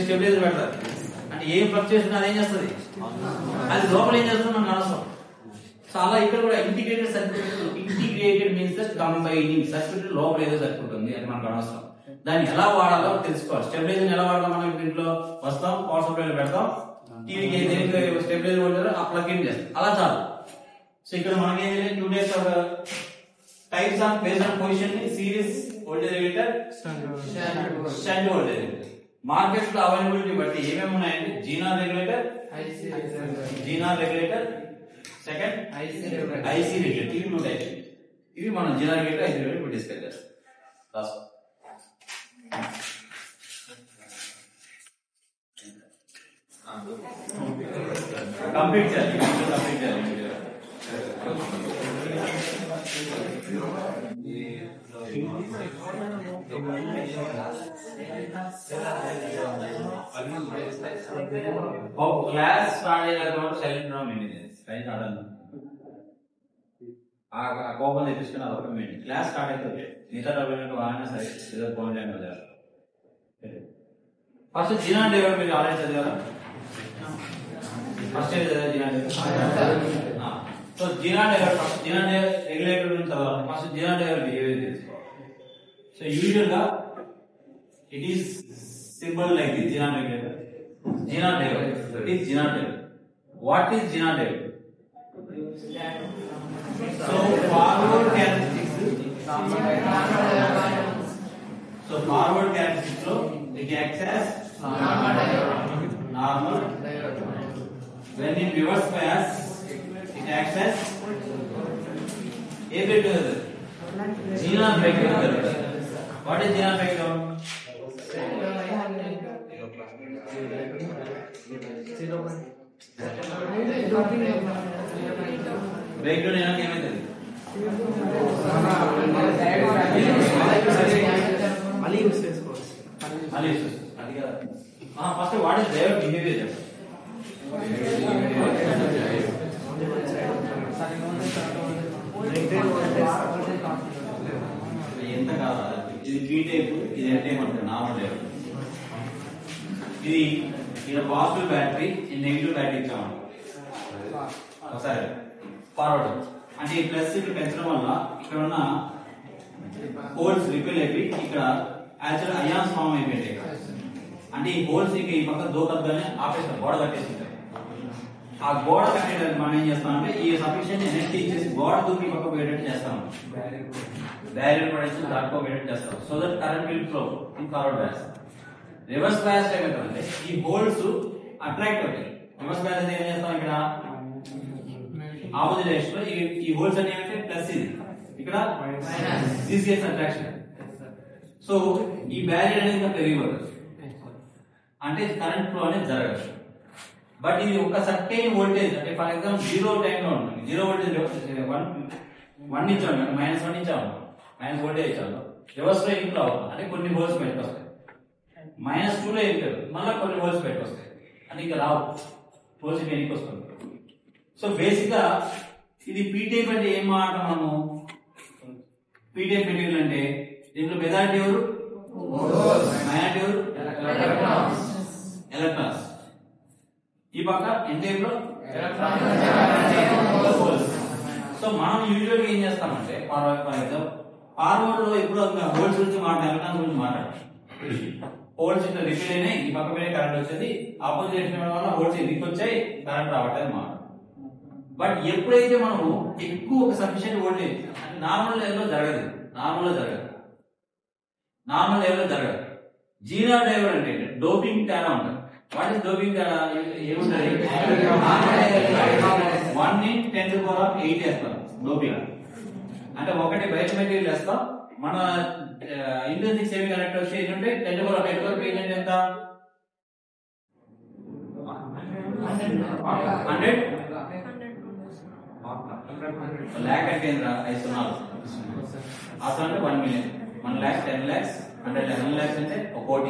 S2: స్టెబిలైజర్ పెడతారు అంటే ఏ ఫ్లక్చుయేషన్ అది ఏం చేస్తుంది, అది లోపల ఏం చేస్తుంది మనకు అనవసరం. సో అలా ఇక్కడ కూడా integrated circuit, integrated means combining circuit, లోపల ఏదో సర్క్యూట్ ఉంది అది మనకు అనవసరం. దాన్ని ఎలా వాడాలో తెలుసుకోవాలి. స్టెబిలైజర్ ఎలా వాడతాం? మనం ఇంట్లో వస్తాం, పవర్ సప్లై పెడతాం, టీవీకి స్టెబిలైజర్ వోల్టేజ్ ఆ ప్లగ్ ఇన్ చేస్తాం, అలా చాలు. సో ఇక్కడ మనకి 2 types of types of based on position ని series voltage regulator, shunt voltage regulator. Market లో అవైలబిలిటీ బట్టి ఏమేమి ఉన్నాయంటే zener regulator, second IC regulator. ఇవి 2 టైప్స్. ఇవి మనం zener regulator, IC regulator discuss చేస్తాం. కంప్లీట్ చేయాలి. క్లాస్ స్టార్ట్ అయ్యేటప్పుడు సైలెంట్ సైలెంట్ ఆడాలి. ఆ కోపం తెప్పించుకుని అదొక మెయిన్. క్లాస్ స్టార్ట్ అవుతుంది, మిగతా వాడినా సరే ఏదో ఫోన్ చేయాలి. ఫస్ట్ జీనార్ డయోడ్ మీరు ఆల్రెడీ చదివారా? First so zener diode, first zener regulator గురించి చదవాలి. ఫస్ట్ జీనార్ డయోడ్ బిహేవియర్ తెలుసుకోవాలి. సో యూజువల్ గా it is symbol like this. Zener regulator, zener diode, it is zener diode. What is zener diode? So forward characteristics, so forward characteristics లో it acts as normal. When in reverse bias, it acts as a breakdown. Zener breakdown. What is Zener breakdown? Breakdown ఏమైనా ఏమైతుంది? మళ్ళీ use చేసుకోవచ్చు. First what is diode behaviour చెప్పండి. ఎంత కావాలి? ఇది P type, ఇది ఎన్ టైప్ అంటారు. Normal diode. ఇది ఇక్కడ పాజిటివ్ బ్యాటరీ, నెగిటివ్ బ్యాటరీ ఇచ్చామంట. ఒకసారి ఫార్వర్డ్ అంటే ఈ ప్లస్ ఇక్కడ పెంచడం వల్ల ఇక్కడ ఉన్న హోల్స్ రిపెల్ అయిపోయి ఇక్కడ యాక్చువల్ అయాన్స్ ఫామ్ అయిపోయింది. అంటే ఈ హోల్స్ ఈ పక్క దూకద్దని ఆపేస్తారు, గోడ కట్టేస్తుంటారు. ఆ గోడ కట్టేయడానికి మనం ఏం చేస్తామంటే ఈ సఫిషియెంట్ ఎనర్జీ ఇచ్చేసి గోడ దూకి పక్క పోయేటట్టు చేస్తాం, బ్యారియర్ ప్రొడక్షన్ దాటుకోపోయేటట్టు చేస్తాం. So that current will flow in forward bias. Reverse bias ఏమవుతుందంటే ఈ హోల్స్ అట్రాక్ట్ అవుతాయి, రివర్స్ బయాస్ అంటే ఏం చేస్తాం ఇక్కడ ఆపోజిట్ డైరెక్షన్ లో ఈ హోల్స్ అంటే ఏమంటే ప్లస్ ఇది ఇక్కడ మైనస్ అట్రాక్షన్. సో ఈ బ్యారియర్ అనేది ఇంకా పెరిగిపోతుంది అంటే కరెంట్ ఫ్లో అనేది జరగదు. బట్ ఇది ఒక సర్టైన్ వోల్టేజ్ అంటే ఫర్ ఎగ్జాంపుల్ 0 టైంలో ఉంటుంది. 0 వోల్టేజ్ 1 ఇచ్చాము -1 ఇచ్చాము మైనస్ వోల్టేజ్ ఇచ్చాము రివర్స్ లో ఇంట్లో అంటే కొన్ని హోల్స్ పెట్టుకొస్తాయి. -2 లో ఇంటారు మళ్ళీ కొన్ని హోల్స్ పెట్టుకొస్తాయి అంటే ఇంకా రావు హోల్స్ వెనక్కి వస్తుంది. సో బేసిక్ గా ఇది పీటైప్ అంటే ఏం మాట మనము పీటైప్ మెటీరియల్ అంటే దీంట్లో మెజారిటీ ఎవరు మైనారిటీ ఎవరు ఎలక్ట్రాన్స్. ఈ పక్క ఎన్ టైప్ లో సో మనం యూజువల్ గా ఏం చేస్తామంటే ఫర్ ఎగ్జాంపుల్ ఫార్వర్డ్ లో ఎప్పుడు హోల్స్ గురించి ఎలక్ట్రాన్స్ గురించి మాట్లాడాలి. హోల్స్ ఇట్లా రిపీట్ అయినాయి ఈ పక్క మీద కరెంట్ వచ్చేది ఆపోజిట్ వల్ల హోల్స్ ఎదికి వచ్చాయి కరెంట్ రావట్లేదు మాట. బట్ ఎప్పుడైతే మనము ఎక్కువ ఒక సఫిషియెంట్ వోల్టేజ్ అంటే నార్మల్ లెవెల్లో జరగదు నార్మల్ లెవెల్లో జరగదు. జీరో డైవర్ అంటే డోపింగ్ తేడా ఉంటుంది. వాట్ ఇస్ డోపింగ్ తేడా ఏముంటది 1 in 10⁸ వేస్తాం డోపింగ్ అంటే ఒకటి బయట మెటీరియల్ వేస్తాం. మన ఇంట్రిన్సిక్ సెమీ కండక్టర్ వచ్చి ఏంటంటే 10⁸ వరకు ఏంటంటే ఎంత 100 lakh అంటే ఎంత 5 అసలు అంటే 1 million 1 lakh 10 lakhs 100 lakhs 1 lakhs అంటే 1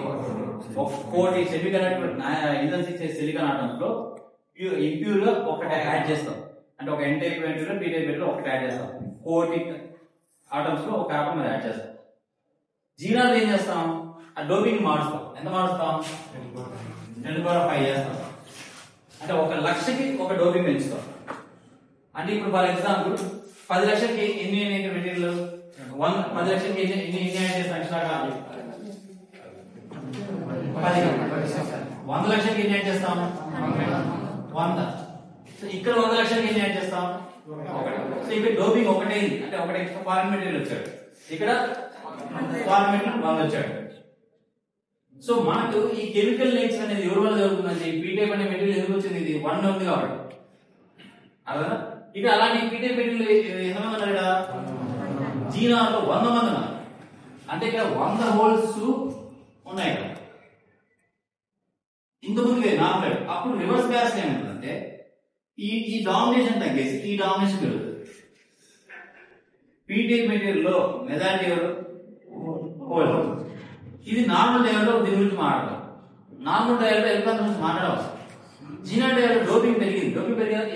S2: కోటి semi conductor intrinsic silicon atoms లో ఇంప్యూర్ గా ఒకటి యాడ్ చేస్తాం అంటే ఒక n type material p type material ఒకటి యాడ్ చేస్తాం. కోటి ఆటమ్స్ లో ఒక ఆటం యాడ్ చేస్తాం. జీరాలు ఏం చేస్తాం ఆ డోపింగ్ మారుస్తాం. ఎంత మారుస్తాం 10⁵ చేస్తాం అంటే 1 లక్షకి ఒక డోపింగ్ పెంచుతాం. అంటే ఇప్పుడు ఫర్ ఎగ్జాంపుల్ 10 లక్షలకి ఎన్ని మెటీరియల్ 10 లక్షలకి ఎన్ని యాడ్ చేస్తాం ఎక్స్ట్రాగా 100 లక్షలకి ఎన్ని యాడ్ చేస్తాం 100. సో ఇక్కడ 100 లక్షలకి ఎన్ని యాడ్ చేస్తాం 1. సో ఇక్కడ డోపింగ్ ఒకటే అంటే ఒకటి ఎక్స్ట్రా ఫారెన్ మెటీరియల్ వచ్చాడు ఇక్కడ ఫారెన్ మెటీరియల్ 100 వచ్చాడు. సో మనకు ఈ కెమికల్ నేచర్ అనేది ఎవరి వల్ల జరుగుతుందంటే పీ టైప్ అనే మెటీరియల్ ఎందుకు వచ్చింది ఇది 1 ఉంది కాబట్టి అర్థనా. ఇక్కడ అలాంటి పీ టైప్ మెటీరియల్ ఎంతమంది ఉన్నారు ఇక్కడ జీనాలో 100 మంది ఉన్నారు అంటే ఇక్కడ 100 హోల్స్ ఉన్నాయి ఇక్కడ ఇంతకుముందుగా నార్మల్. అప్పుడు రివర్స్ బయాస్ ఏమంటుందంటే ఈ డామినేషన్ తగ్గేసి ఈ డామినేషన్ పెరుగుతుంది. పీ టైప్ మెటీరియల్ లో మెజారిటీ ఎవరు హోల్. ఇది నార్మల్ లెవెల్లో దీని గురించి మాట్లాడతాం. నార్మల్ లెవెల్లో ఎలక్ట్రాన్స్ గురించి మాట్లాడవచ్చు. జీనా లెవెల్లో డోపింగ్ పెరిగింది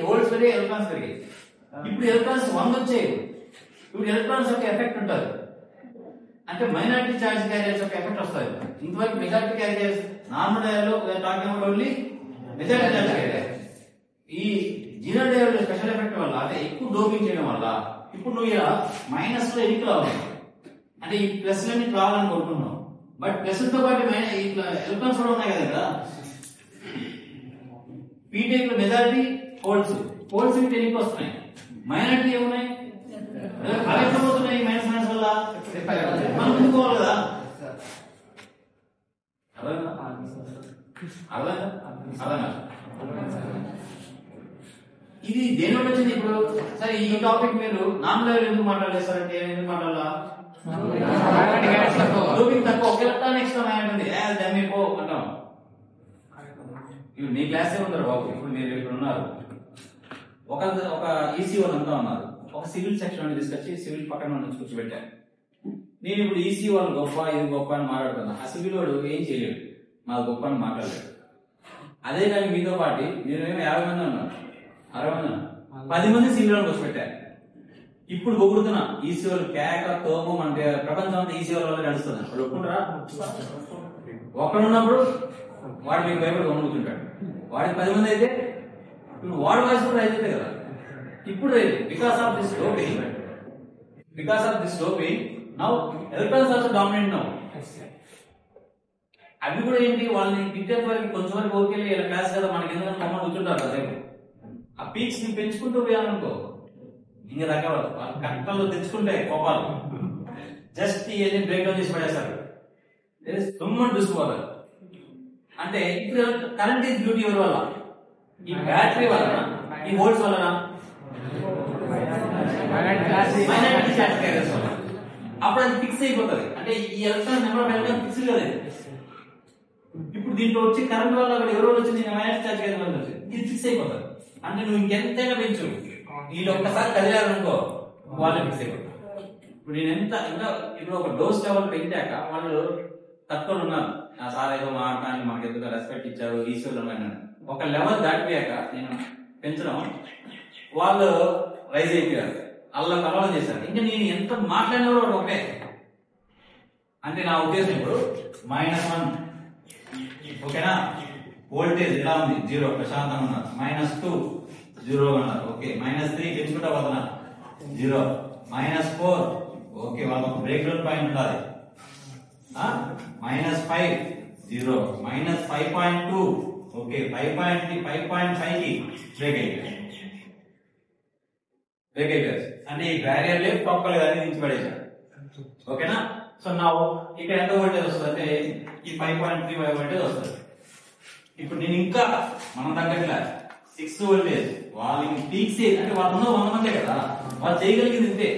S2: హోల్స్ పెరిగి ఎలక్ట్రాన్స్ పెరిగాయి. ఇప్పుడు ఎలక్ట్రాన్స్ 100 వచ్చాయి. ఇప్పుడు ఎలక్ట్రాన్స్ యొక్క ఎఫెక్ట్ ఉంటుంది అంటే మైనారిటీ చార్జ్ క్యారియర్స్ యొక్క ఎఫెక్ట్ వస్తుంది. ఇంతవరకు మెజారిటీ క్యారియర్స్ నార్మల్ లెవెల్లో talking about only majority charge carrier. ఈ జీరో లెవెల్ స్పెషల్ ఎఫెక్ట్ వల్ల అంటే ఎక్కువ డోపింగ్ చేయడం వల్ల ఇప్పుడు నువ్వు ఇలా మైనస్ లో ఎన్ని రావాలి అంటే ఈ ప్లస్ లన్నీ రావాలని కోరుకుంటున్నావు. బట్ ప్లస్ తో పాటు ఎలక్ట్రాన్స్ కూడా ఉన్నాయి కదా ఇక్కడ. పీ టైప్ లో మెజారిటీ హోల్స్ ఎన్ని వస్తున్నాయి మైనారిటీ ఏమున్నాయి అవి ఎక్కడ పోతున్నాయి మైనస్ వల్ల మనం ముందుకోవాలి కదా. అర్థంగా ఇది దేని వల్ల వచ్చింది. ఇప్పుడు సరే ఈ టాపిక్ మీరు నాన్ లెవెల్ ఎందుకు మాట్లాడేస్తారంటే ఎందుకు మాట్లాడాలా డోపింగ్ తక్కువ ఒక ఎలక్ట్రాన్ ఎక్స్ట్రా మైనట్ దమ్మిపో అంటాం. ఇప్పుడు మీ క్లాస్ ఉంటారు బాబు. ఇప్పుడు మీరు ఇక్కడ ఉన్నారు ఒక ఈసీ వాళ్ళు అంతా ఉన్నారు. ఒక సివిల్ సెక్షన్ తీసుకొచ్చి సివిల్ పక్కన నుంచి కూర్చోబెట్టాను. నేను ఇప్పుడు ఈసీ వాళ్ళు గొప్ప ఇది గొప్ప అని మాట్లాడుతున్నా. ఆ సివిల్ వాడు ఏం చేయలేడు మాకు గొప్ప అని మాట్లాడలేడు. అదే కానీ మీతో పాటు నేను 50 మంది ఉన్నారు 60 మంది 10 మంది సివిల్ వాళ్ళు కూర్చోబెట్టాను. ఇప్పుడు పొగుడుతున్నా ఈసీ వాళ్ళు కేక తోమం అంటే ప్రపంచం అంతా ఈసీ వాళ్ళ వల్ల నడుస్తుంది. వాళ్ళు ఒప్పుకుంటారా? ఒక్కడున్నప్పుడు వాడు మీకు భయపడి కొనుక్కుంటాడు. వాడికి 10 మంది అయితే ఇప్పుడు వాడు వాయిస్ కూడా అయితే కదా. ఇప్పుడు because of this doping now electrons also dominate now. అవి కూడా ఏంటి వాళ్ళని తిట్టేంత వరకు కొంచెం వరకు ఓకే ఇలా క్లాస్ కదా మనకి ఎందుకంటే మమ్మల్ని కూర్చుంటారు అదే ఆ పీక్స్ ని పెంచుకుంటూ పోయాలనుకో ఇంకా దగ్గర కట్టల్లో తెచ్చుకుంటే కోపాలు జస్ట్ ఇవన్నీ బ్రేక్ డౌన్ చేసి పడేస్తారు. తుమ్మని చూసుకోవాలి అంటే ఇప్పుడు కరెంట్ ఈజ్ బ్యూటీ ఎవరి వల్ల ఈ బ్యాటరీ వలన ఈ వోల్ట్స్ వలన మైనారిటీ చార్జ్ క్యారియర్స్ వలన అప్పుడు అది ఫిక్స్ అయిపోతుంది. అంటే ఈ electron number of electron fix కదా. ఇప్పుడు దీంట్లో వచ్చి కరెంట్ వల్ల అక్కడ ఎవరో వచ్చింది మైనారిటీ చార్జ్ క్యారియర్ వల్ల వచ్చింది, ఇది ఫిక్స్ అయిపోతుంది. అంటే నువ్వు ఇంకెంతైనా పెంచు, వీళ్ళు ఒక్కసారి కదిలారనుకో వాళ్ళే ఫిక్స్ అయిపోతారు. ఇప్పుడు నేను ఇంకా ఇప్పుడు ఒక డోస్ లెవెల్ పెంచాక వాళ్ళు తక్కువ ఉన్నారు, ఆ సార్ ఏదో మాట్లాడి మాకు ఎందుకు రెస్పెక్ట్ ఇచ్చారు ఈశ్వరులు అన్నాను. ఒక లెవెల్ దాటిపోయాక నేను పెంచడం వాళ్ళు రైజ్ అయిపోయారు, అల్లా కలవడం చేశారు. ఇంకా నేను ఎంత మాట్లాడినా కూడా ఒకటే. అంటే నా ఉద్దేశం ఇప్పుడు -1 ఓకేనా, వోల్టేజ్ ఎలా ఉంది 0 ప్రశాంతంగా ఉన్నారు. -2 0 ఉన్నారు, ఓకే. -3 పెంచుకుంటా పోతున్నారు 0. -4 ఓకే, వాళ్ళకు బ్రేక్ డౌన్ పాయింట్ ఉండాలి. -5 0. -5.2 ఓకే, 5.3 5.5 కి బ్రేక్ అయిపోయింది. అంటే ఈ బ్యారియర్ లేదు తొక్కలేదు అని దించబడేశారు, ఓకేనా. సో నా ఇక్కడ ఎంత వోల్టేజ్ వస్తుంది అంటే ఈ 5.35 వోల్టేజ్ వస్తుంది. ఇప్పుడు నేను ఇంకా మనం తగ్గట్లే 6 వోల్టేజ్ వాళ్ళకి పీక్స్ అంటే వాళ్ళు ఉన్న 100 మందే కదా, వాళ్ళు చేయగలిగింది ఇంతే.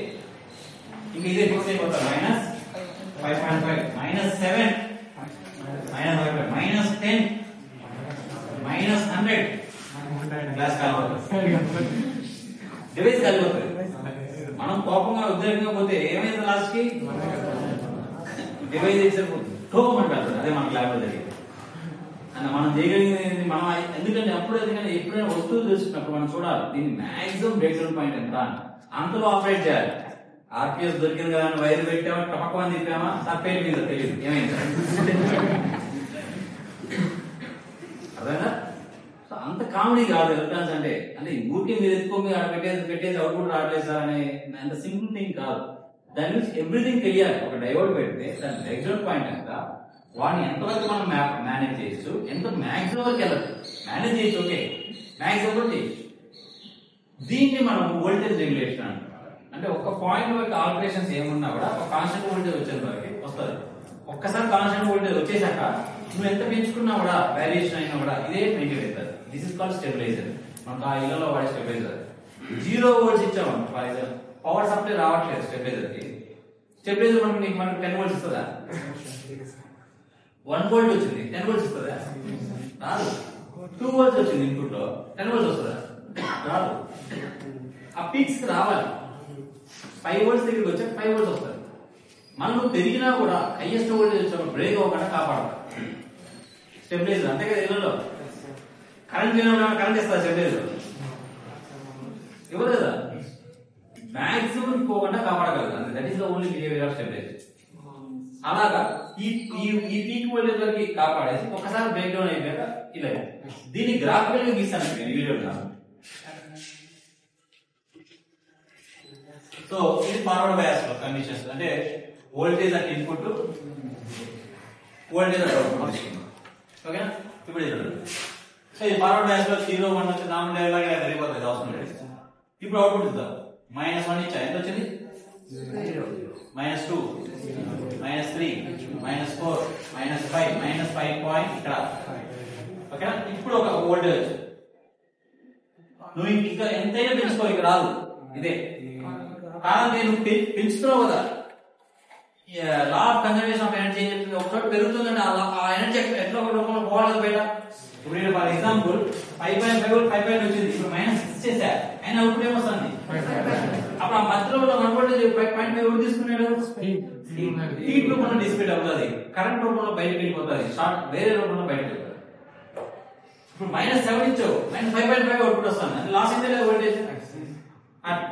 S2: ఇంకా ఇదే ఫిక్స్ అయిపోతారు. -5.5 -7 -10 -100 గ్లాస్ కాలిపోతుంది, డివైస్ కాలిపోతుంది. మనం కోపంగా ఉద్రేకంగా పోతే ఏమైంది లాస్ట్ కి డివైస్ వేసేపోతుంది, టోమంటారు. అదే మన ల్యాబ్ లో జరిగింది. అన్న మనం చేయగలిగింది మనం ఎందుకంటే ఎప్పుడైనా వస్తువులు తెలుసుకున్నప్పుడు మనం చూడాలి దీన్ని మాక్సిమం బ్రేక్ డౌన్ పాయింట్ ఎంత, అంతలో ఆపరేట్ చేయాలి. ఆర్పిఎస్ దొరికింది కదా, వైర్ పెట్టామా టపకం తిప్పామా తప్పేది మీద తెలియదు ఏమైంది అదేనా. సో అంత కామెడీ కాదు ఎలక్ట్రాన్స్ అంటే. ఊరికి మీరు ఎత్తుకోమి ఆడ పెట్టేసి అవుట్పుట్ రావట్లేదు సార్ అనే అంత సింపుల్ థింగ్ కాదు. దాని నుంచి ఎవ్రీథింగ్ తెలియాలి. ఒక డయోడ్ పెడితే దాని బ్రేక్ డౌన్ పాయింట్ ఎంత, వాడిని ఎంతవరకు మనం మేనేజ్ చేయొచ్చు, ఎంత మ్యాక్సిమం వరకు వెళ్ళదు మేనేజ్ చేయొచ్చు, ఓకే మ్యాక్సిమం కూడా చేయొచ్చు. దీన్ని మనం వోల్టేజ్ రెగ్యులేషన్ అంటాం. అంటే ఒక పాయింట్ వరకు ఆల్టరేషన్స్ ఏమున్నా కూడా ఒక కాన్స్టెంట్ వోల్టేజ్ వచ్చేంత వరకు వస్తుంది. ఒక్కసారి కాన్స్టెంట్ వోల్టేజ్ వచ్చేసాక నువ్వు ఎంత పెంచుకున్నా కూడా వేరియేషన్ అయినా కూడా ఇదే మెయింటైన్ అవుతుంది. This is called stabiliser. మనకు ఆ ఇళ్లలో వాడే స్టెబిలైజర్. 0 వోల్ట్స్ ఇచ్చాము ఫర్ ఎగ్జాంపుల్, పవర్ సప్లై రావట్లేదు స్టెబిలైజర్ కి. స్టెబిలైజర్ మనకు 10 వోల్ట్స్ ఇస్తుందా? 1 వోల్ట్ వచ్చింది 10 వోల్ట్స్ ఇస్తుందా? రాదు. 2 వోల్ట్స్ వచ్చింది ఇన్పుట్ లో 10 వోల్ట్స్ వస్తుందా? రాదు. ఆ పీక్స్ కి రావాలి. 5 వోల్ట్స్ దగ్గరికి వచ్చాక 5 వోల్ట్స్ వస్తుంది. మనం పెరిగినా కూడా హైయెస్ట్ వోల్టేజ్ వచ్చినప్పుడు బ్రేక్ అవ్వకుండా కాపాడాలి స్టెబిలైజర్. అంతే కదా, ఇళ్లలో కరెంట్ లేనప్పుడు కరెంట్ ఇస్తారు స్టెబిలైజర్ ఇవ్వదు కదా, మాక్సిమం పోకుండా కాపాడగలదు. That is the only behaviour of stabiliser. అలాగా ఈ పీక్ వోల్టేజ్ వరకు కాపాడేసి ఒకసారి బ్రేక్ డౌన్ అయిపోయాక ఇలా దీన్ని గ్రాఫికల్ గా గీస్తాను నేను వీడియోలో. సో ఇది ఫార్వర్డ్ బయాస్ కండిషన్స్. అంటే voltage at input, voltage at output. ఓకేనా, ఇప్పుడు సో ఈ ఫార్వర్డ్ బయాస్ లో 0 1 వచ్చి నామినల్ లాగా జరిగిపోతుంది అవసరం లేదు. ఇప్పుడు అవుట్పుట్ ఇద్దాం. -1 ఇచ్చా, ఎంత వచ్చింది? -2 -3 -4 -5 -5 ఇక్కడ. ఓకేనా, ఇప్పుడు ఒక వోల్టేజ్ నువ్వు ఇంకా ఎంతైనా పెంచుకో, ఇక రాదు. ఇదే కారణం, నేను పెంచుతున్నావు కదా. Law of conservation of energy ఒక చోట పెరుగుతుందంటే ఆ ఎనర్జీ ఎట్లా ఒక రూపంలో పోవాలి బయట. ఇప్పుడు ఫర్ ఎగ్జాంపుల్ 5.5 5 వచ్చింది, ఇప్పుడు -6 చేశా, అయినా అవుట్పుట్ ఏమొస్తుంది? అప్పుడు ఆ మధ్యలో 1.5 తీసుకున్నాడు, హీట్ రూపంలో డిసిపేట్ అవుతుంది, కరెంట్ రూపంలో బయటకు వెళ్ళిపోతుంది, షార్ట్ వేరే రూపంలో బయటకు వెళ్తుంది. ఇప్పుడు -7 ఇచ్చావు, -5.5 అవుట్పుట్ వస్తుంది. అది లాస్ అయితే లేదు వోల్టేజ్.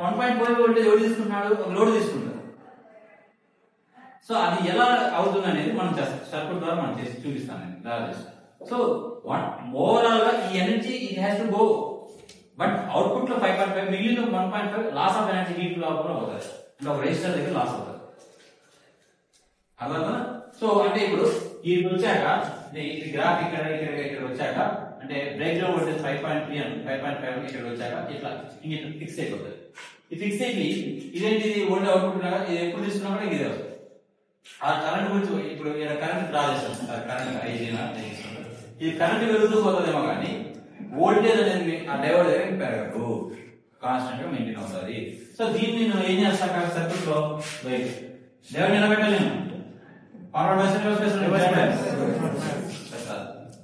S2: 1.4 వోల్టేజ్ ఎవరు తీసుకుంటున్నాడు? ఒక లోడ్ తీసుకుంటాడు. సో అది ఎలా అవుతుంది అనేది మనం సర్క్యూట్ ద్వారా మనం చేసి చూపిస్తాను నేను. సో ఓవరాల్ గా ఈ energy it has to go, but output లో 5.5 మిగిలిన 1.5 లాస్ ఆఫ్ ఎనర్జీ హీట్ లోపల అవుతుంది. అంటే ఒక రెజిస్టర్ దగ్గర లాస్ అవుతుంది. అర్థమవుతుందా? సో అంటే ఇప్పుడు ఈ వచ్చాక ఇది గ్రాఫ్ ఇక్కడ వచ్చాక అంటే బ్రేక్ డౌన్ వోల్టేజ్ 5.3 అని 5.5 ఇక్కడ వచ్చాక ఇట్లా ఫిక్స్ అయిపోతుంది. ఈ ఫిక్స్ అయిపోయి ఇదేంటి వోల్టేజ్ అవుట్పుట్ లాగా ఇది ఎప్పుడు తీసుకున్నా కూడా ఇదే వస్తుంది. ఆ కరెంట్ గురించి ఇప్పుడు కరెంట్ డ్రా చేస్తాం, కరెంట్ ఐజీ ఇది కరెంట్ పెరుగుతూ పోతుందేమో కానీ వోల్టేజ్ అనేది ఆ డయోడ్ దగ్గర పెరగదు, కాన్స్టెంట్ గా మెయింటైన్ అవుతుంది. సో దీన్ని నేను ఏం చేస్తాను సర్క్యూట్ లో డయోడ్ నిలబెట్టలేను,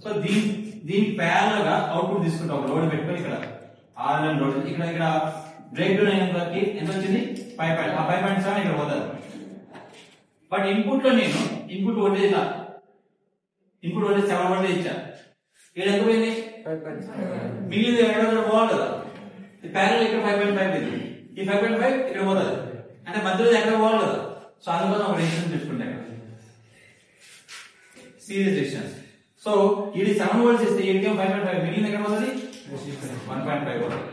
S2: సో దీనికి ప్యారల్ గా అవుట్పుట్ తీసుకుంటాం. ఒక లోడ్ పెట్టుకొని ఇక్కడ ఆర్ఎల్ లోడ్ ఇక్కడ బ్రేక్ డౌన్ అయినకి ఎంత వచ్చింది 5.7 ఇక్కడ పోతుంది. బట్ ఇన్పుట్ లో నేను ఇన్పుట్ వోల్టేజ్ 7 వోల్టేజ్ ఇచ్చా, ఇక్కడ ఎంత పోయింది మిగిలింది ఎక్కడ పోవాలి కదా, ప్యారల్ ఇక్కడ 5.5 ఇది, ఈ 5.5 ఇక్కడ పోతుంది అంటే మధ్యలో ఎక్కడ పోవాలి కదా. సో అందుకోసం ఒక రెసిస్టెన్స్ తీసుకుంటాను సిరీస్ రెసిస్టెన్స్. సో ఇది 7 వోల్ట్స్ ఇస్తే ఇక్కడికి 5.5 మిగిలింది ఎక్కడ పోతుంది 1.5 పోతుంది.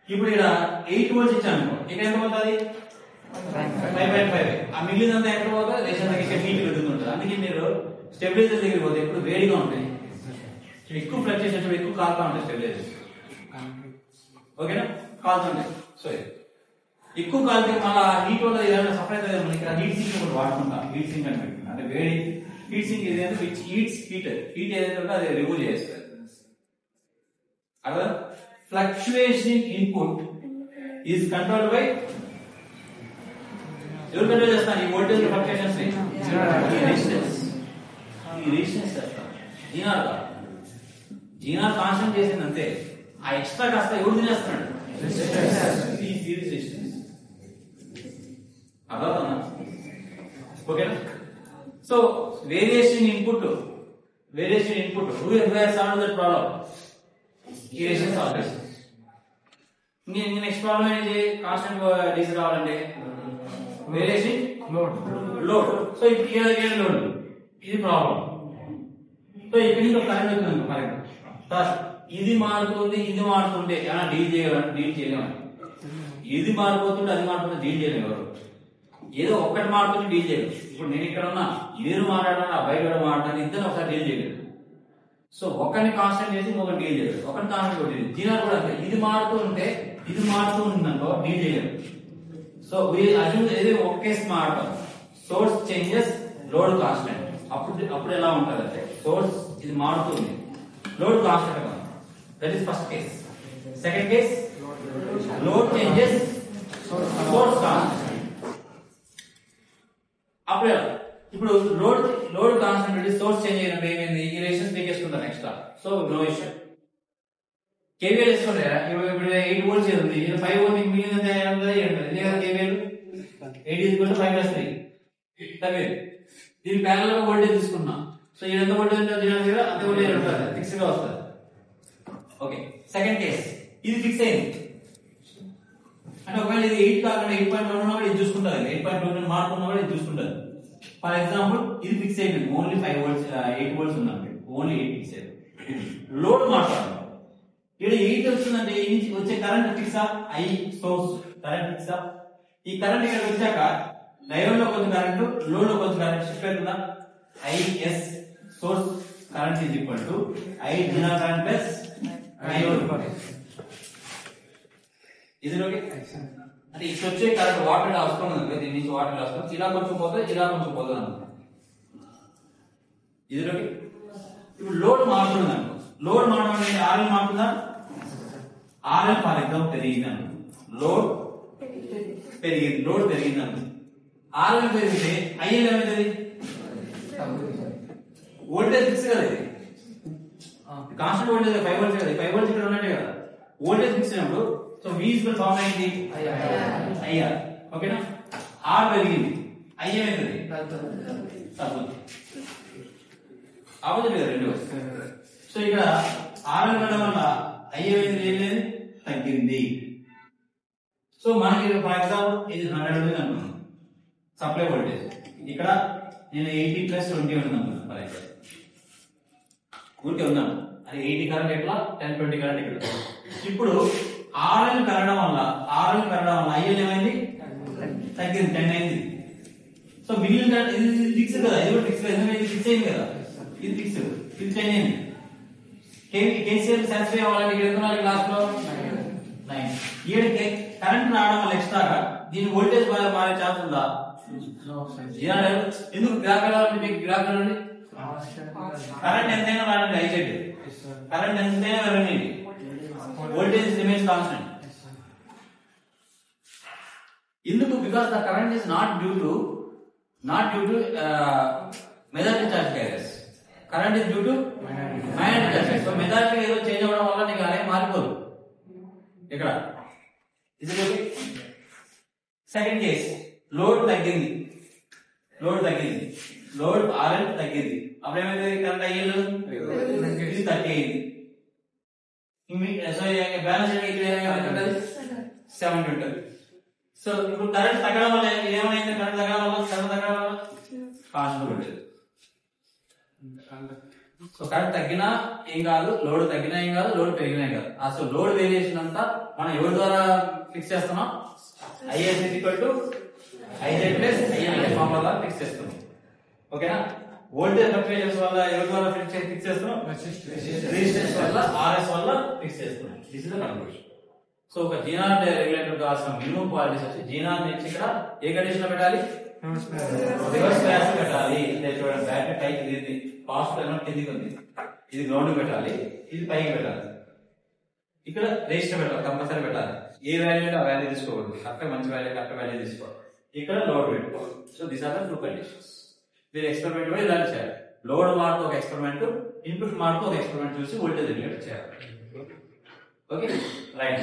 S2: ఇప్పుడు ఇక్కడ 8 వోల్ట్స్ ఇచ్చాను, ఇక్కడ ఎంత పోతుంది 5.5, ఆ మిగిలినంతా ఎక్కడ పోతుంది రెసిస్టెన్స్ దగ్గర హీట్ పెరుగుతుంటుంది. అందుకే మీరు స్టెబిలైజర్ దగ్గర పోతే ఎప్పుడు వేడిగా ఉంటాయి, ఎక్కువ ఫ్లక్చుయేషన్స్ ఎక్కువ కాలుతా ఉంటాయి స్టెబిలైజర్, ఓకేనా కాలుతుంటాయి. సో ఎక్కువ కాలితే మళ్ళీ హీట్ వల్ల ఏదైనా సప్లై అవుతుంది. మనం ఇక్కడ హీట్ సింక్ ఒకటి వాడుకుంటాం, హీట్ సింక్ అని పెట్టుకుంటాం, అంటే వేడి హీట్ సింక్ ఏదైతే విచ్ హీట్స్ హీట్ ఏదైతే ఉంటే అది రిమూవ్ చేస్తారు. అలా fluctuation input is controlled by ఎవరు కంట్రోల్ చేస్తారు ఈ వోల్టేజ్ ఫ్లక్చుయేషన్స్ ని? ఈ రెసిస్టెన్స్ చేస్తారు. జీనార్ కాన్స్టెంట్ చేసింది అంతే, ఆ ఎక్స్ట్రా కాస్త ఎవరు తినేస్తున్నాడు ఈ సిరీస్ రెసిస్టెన్స్. అర్థమవుతుందా? ఓకేనా? So variation input who has solved that problem? ఈ రెసిస్టెన్స్ సాల్వ్ చేసి నెక్స్ట్ ప్రాబ్లం ఏంటి, కాన్స్టెంట్ డీసీ రావాలంటే వేరియేషన్ లోడ్. సో ఇప్పుడు లోడ్ ఇది ప్రాబ్లం. సో ఇక్కడ ఇంకా కరెంట్ వచ్చింది కరెంట్ సార్, ఇది మారుతుంది ఇది మారుతుంటే ఏమైనా డీల్ చేయలేము. ఇది మారిపోతుంటే అది మారుతుంటే డీల్ చేయలేము ఎవరు, ఏదో ఒక్కటి మారుతుంది డీల్ చేయలేదు. ఇప్పుడు నేను ఇక్కడ ఉన్నా మీరు మాట్లాడాలి, ఆ బయట మాట్లాడాలి, ఇద్దరు ఒకసారి డీల్ చేయలేదు. సో ఒకరిని కాన్స్టెంట్ చేసి ఇంకొకటి డీల్ చేయలేదు, ఒకరిని కాన్స్టెంట్ కొట్టేది. జీనా కూడా అంతే, ఇది మారుతూ ఉంటే ఇది మారుతూ ఉందనుకో డీల్ చేయలేదు. సో ఏది ఒక కేసు మారటం, సోర్స్ చేంజెస్ లోడ్ కాన్స్టెంట్, అప్పుడు ఎలా ఉంటుంది అంటే సోర్స్ ఇది మారుతుంది load constant, that is first case. Second case load changes source constant. అప్పుడే ఇప్పుడు లోడ్ కాన్స్టెంట్ సోర్స్ చేంజ్ అయినప్పుడు ఏమైంది, ఈ రెసిస్టెన్స్ పీకేసుకుంటాను extra. So no issue. KVL వేసుకుంటే ఇప్పుడు 8 వోల్ట్స్ ఉంది, 5 వోల్ట్ మిగిలింది కేవీఎల్ 8 5 3 దీని ప్యారల్ గా వోల్టేజ్ తీసుకున్నా. సో ఇది ఎంత వోల్టేజ్ ఉంటుంది అంత వోల్టేజ్ ఉంటుంది, ఫిక్స్ గా వస్తుంది. ఓకే, సెకండ్ కేస్ ఇది ఫిక్స్ అయింది అంటే ఒకవేళ ఇది 8 కాకుండా 8.1 ఉన్నా కూడా ఇది చూసుకుంటారు, 8.2 మార్కున్నా కూడా ఇది చూసుకుంటారు. ఫర్ ఎగ్జాంపుల్ ఇది ఫిక్స్ అయింది ఓన్లీ 5 వోల్ట్స్ 8 వోల్ట్స్ ఉందండి, ఓన్లీ 8 ఫిక్స్ అయింది. లోడ్ మాట్లాడాలి, ఇక్కడ 8 వస్తుందంటే ఈ నుంచి వచ్చే కరెంట్ ఫిక్సా, ఐ సోర్స్ కరెంట్ ఫిక్సా. ఈ కరెంట్ ఇక్కడ వచ్చాక డయోడ్ లో కొంచెం కరెంట్, లోడ్ లో కొంచెం కరెంట్ షిఫ్ట్ అవుతుందా. Is source current is equal to I Jena current plus I. ఇది ఓకే అంటే ఇటు వచ్చే కరెంట్ వాటర్ వస్తుంది అనుకో, దీని నుంచి వాటర్ వస్తుంది, ఇలా కొంచెం పోతుంది ఇలా కొంచెం పోతుంది అనుకో. ఇది ఓకే. ఇప్పుడు లోడ్ మారుతుంది అనుకో, లోడ్ మారడం అనేది ఆర్ఎల్ మారుతుందా, ఆర్ఎల్ ఫర్ ఎగ్జాంపుల్ పెరిగింది అనుకో, లోడ్ పెరిగింది అనుకో, ఆర్ఎల్ పెరిగితే ఐఎల్ ఏమైతుంది వోల్టేజ్ ఫిక్స్ కదా, ఇది కాన్స్టెంట్ వోల్టేజ్ 5 వోల్ట్స్ కదా, 5 వోల్ట్స్ ఇక్కడ ఉన్నట్టే కదా వోల్టేజ్ ఫిక్స్ అయినప్పుడు. సో V ఈక్వల్ ఫార్మ్ ఏంటి ఐఆర్, ఓకేనా. ఆర్ పెరిగింది ఐ ఏమైతుంది తగ్గుతుంది, ఆపోజిట్ కదా రెండు. సో ఇక్కడ ఆర్ వెళ్ళడం వల్ల ఐ ఏమైంది ఏం లేదు తగ్గింది. సో మనకి ఫర్ ఎగ్జాంపుల్ ఇది 100 ఉంది అనుకున్నాం సప్లై వోల్టేజ్, ఇక్కడ నేను 80 ప్లస్ 20 ఉంది అనుకున్నాను ఫర్ ఎగ్జాంపుల్, ఊరికే ఉన్నాను అది 80 కరెంట్ ఎట్లా 10 20 కరెంట్ ఇక్కడ. ఇప్పుడు ఆర్ఎల్ పెరగడం వల్ల ఐఎల్ ఏమైంది తగ్గింది 10 అయింది. సో మిగిలిన ఇది ఫిక్స్ కదా, ఇది కూడా ఫిక్స్ కదా, ఇది ఫిక్స్ అయింది కదా, ఇది ఫిక్స్ ఇది 10 అయింది. కేసీఎల్ సాటిస్ఫై అవ్వాలంటే ఇక్కడ ఎంత లాస్ట్ లో 9. ఈడకి కరెంట్ రావడం వల్ల ఎక్స్ట్రాగా దీని వోల్టేజ్ మారే ఛాన్స్ ఉందా? ఎందుకు గ్రాఫ్ రావాలంటే మీకు గ్రాఫ్ రావండి, కరెంట్ ఎంతైనా రానండి, ఐసెట్ కరెంట్ ఎంతైనా రానండి, కాన్స్టెంట్. ఎందుకు? Because the current is not due to majority charge carriers. Current is due to magnetic charge. So majority ఏదో చేంజ్ అవ్వడం వల్ల నీకు అరే మారిపోదు ఇక్కడ. ఇది సెకండ్ కేస్, లోడ్ తగ్గింది, లోడ్ RL తగ్గింది. అప్పుడు ఏమైతే కరెంట్ IL ఇది తగ్గింది. సో బ్యాలెన్స్ ఇక్కడ 70 ఉంటుంది. సో ఇప్పుడు కరెంట్ తగ్గడం వల్ల ఏమైంది? కరెంట్ తగ్గడం వల్ల కాన్స్టెంట్ ఉంటుంది. సో కరెంట్ తగ్గినా ఏం కాదు, లోడ్ తగ్గినా ఏం కాదు, లోడ్ పెరిగినా ఏం కాదు. అసలు లోడ్ వేరియేషన్ అంతా మనం ఎవరి ద్వారా ఫిక్స్ చేస్తున్నాం? IS IZ plus IL formula fix చేస్తున్నాం. ఓకేనా? వోల్టేజ్ ఫ్లక్చుయేషన్స్ వల్ల ఎవరి ద్వారా ఫిక్స్ చేస్తున్నాం? రెసిస్టెన్స్ వల్ల, RS వల్ల ఫిక్స్ చేస్తున్నాం. This is the conclusion. So ఒక జీనార్ రెగ్యులేటర్ కావాల్సిన మినిమం క్వాలిటీస్ వచ్చి జీనార్ నుంచి ఇక్కడ ఏ కండిషన్ లో పెట్టాలి? రివర్స్ బయాస్ పెట్టాలి. చూడండి, బ్యాటరీ పైకి ఇది పాజిటివ్ ఎలిమెంట్ కిందికి ఉంది, ఇది గ్రౌండ్ పెట్టాలి, ఇది పైకి పెట్టాలి. ఇక్కడ రెసిస్టర్ పెట్టాలి, కంపల్సరీ పెట్టాలి. ఏ వాల్యూ ఆ వాల్యూ తీసుకోకూడదు, కరెక్ట్ మంచి వాల్యూ తీసుకోవాలి. ఇక్కడ లోడ్ పెట్టుకోవాలి. So these are the two conditions. మీరు ఎక్స్పెరిమెంట్ కూడా ఇలా చేయాలి. లోడ్ మారుతూ ఒక ఎక్స్పెరిమెంట్, ఇన్పుట్ మారుతూ ఒక ఎక్స్పెరిమెంట్ చూసి వోల్టేజ్ రెగ్యులేట్ చేయాలి. Okay, right.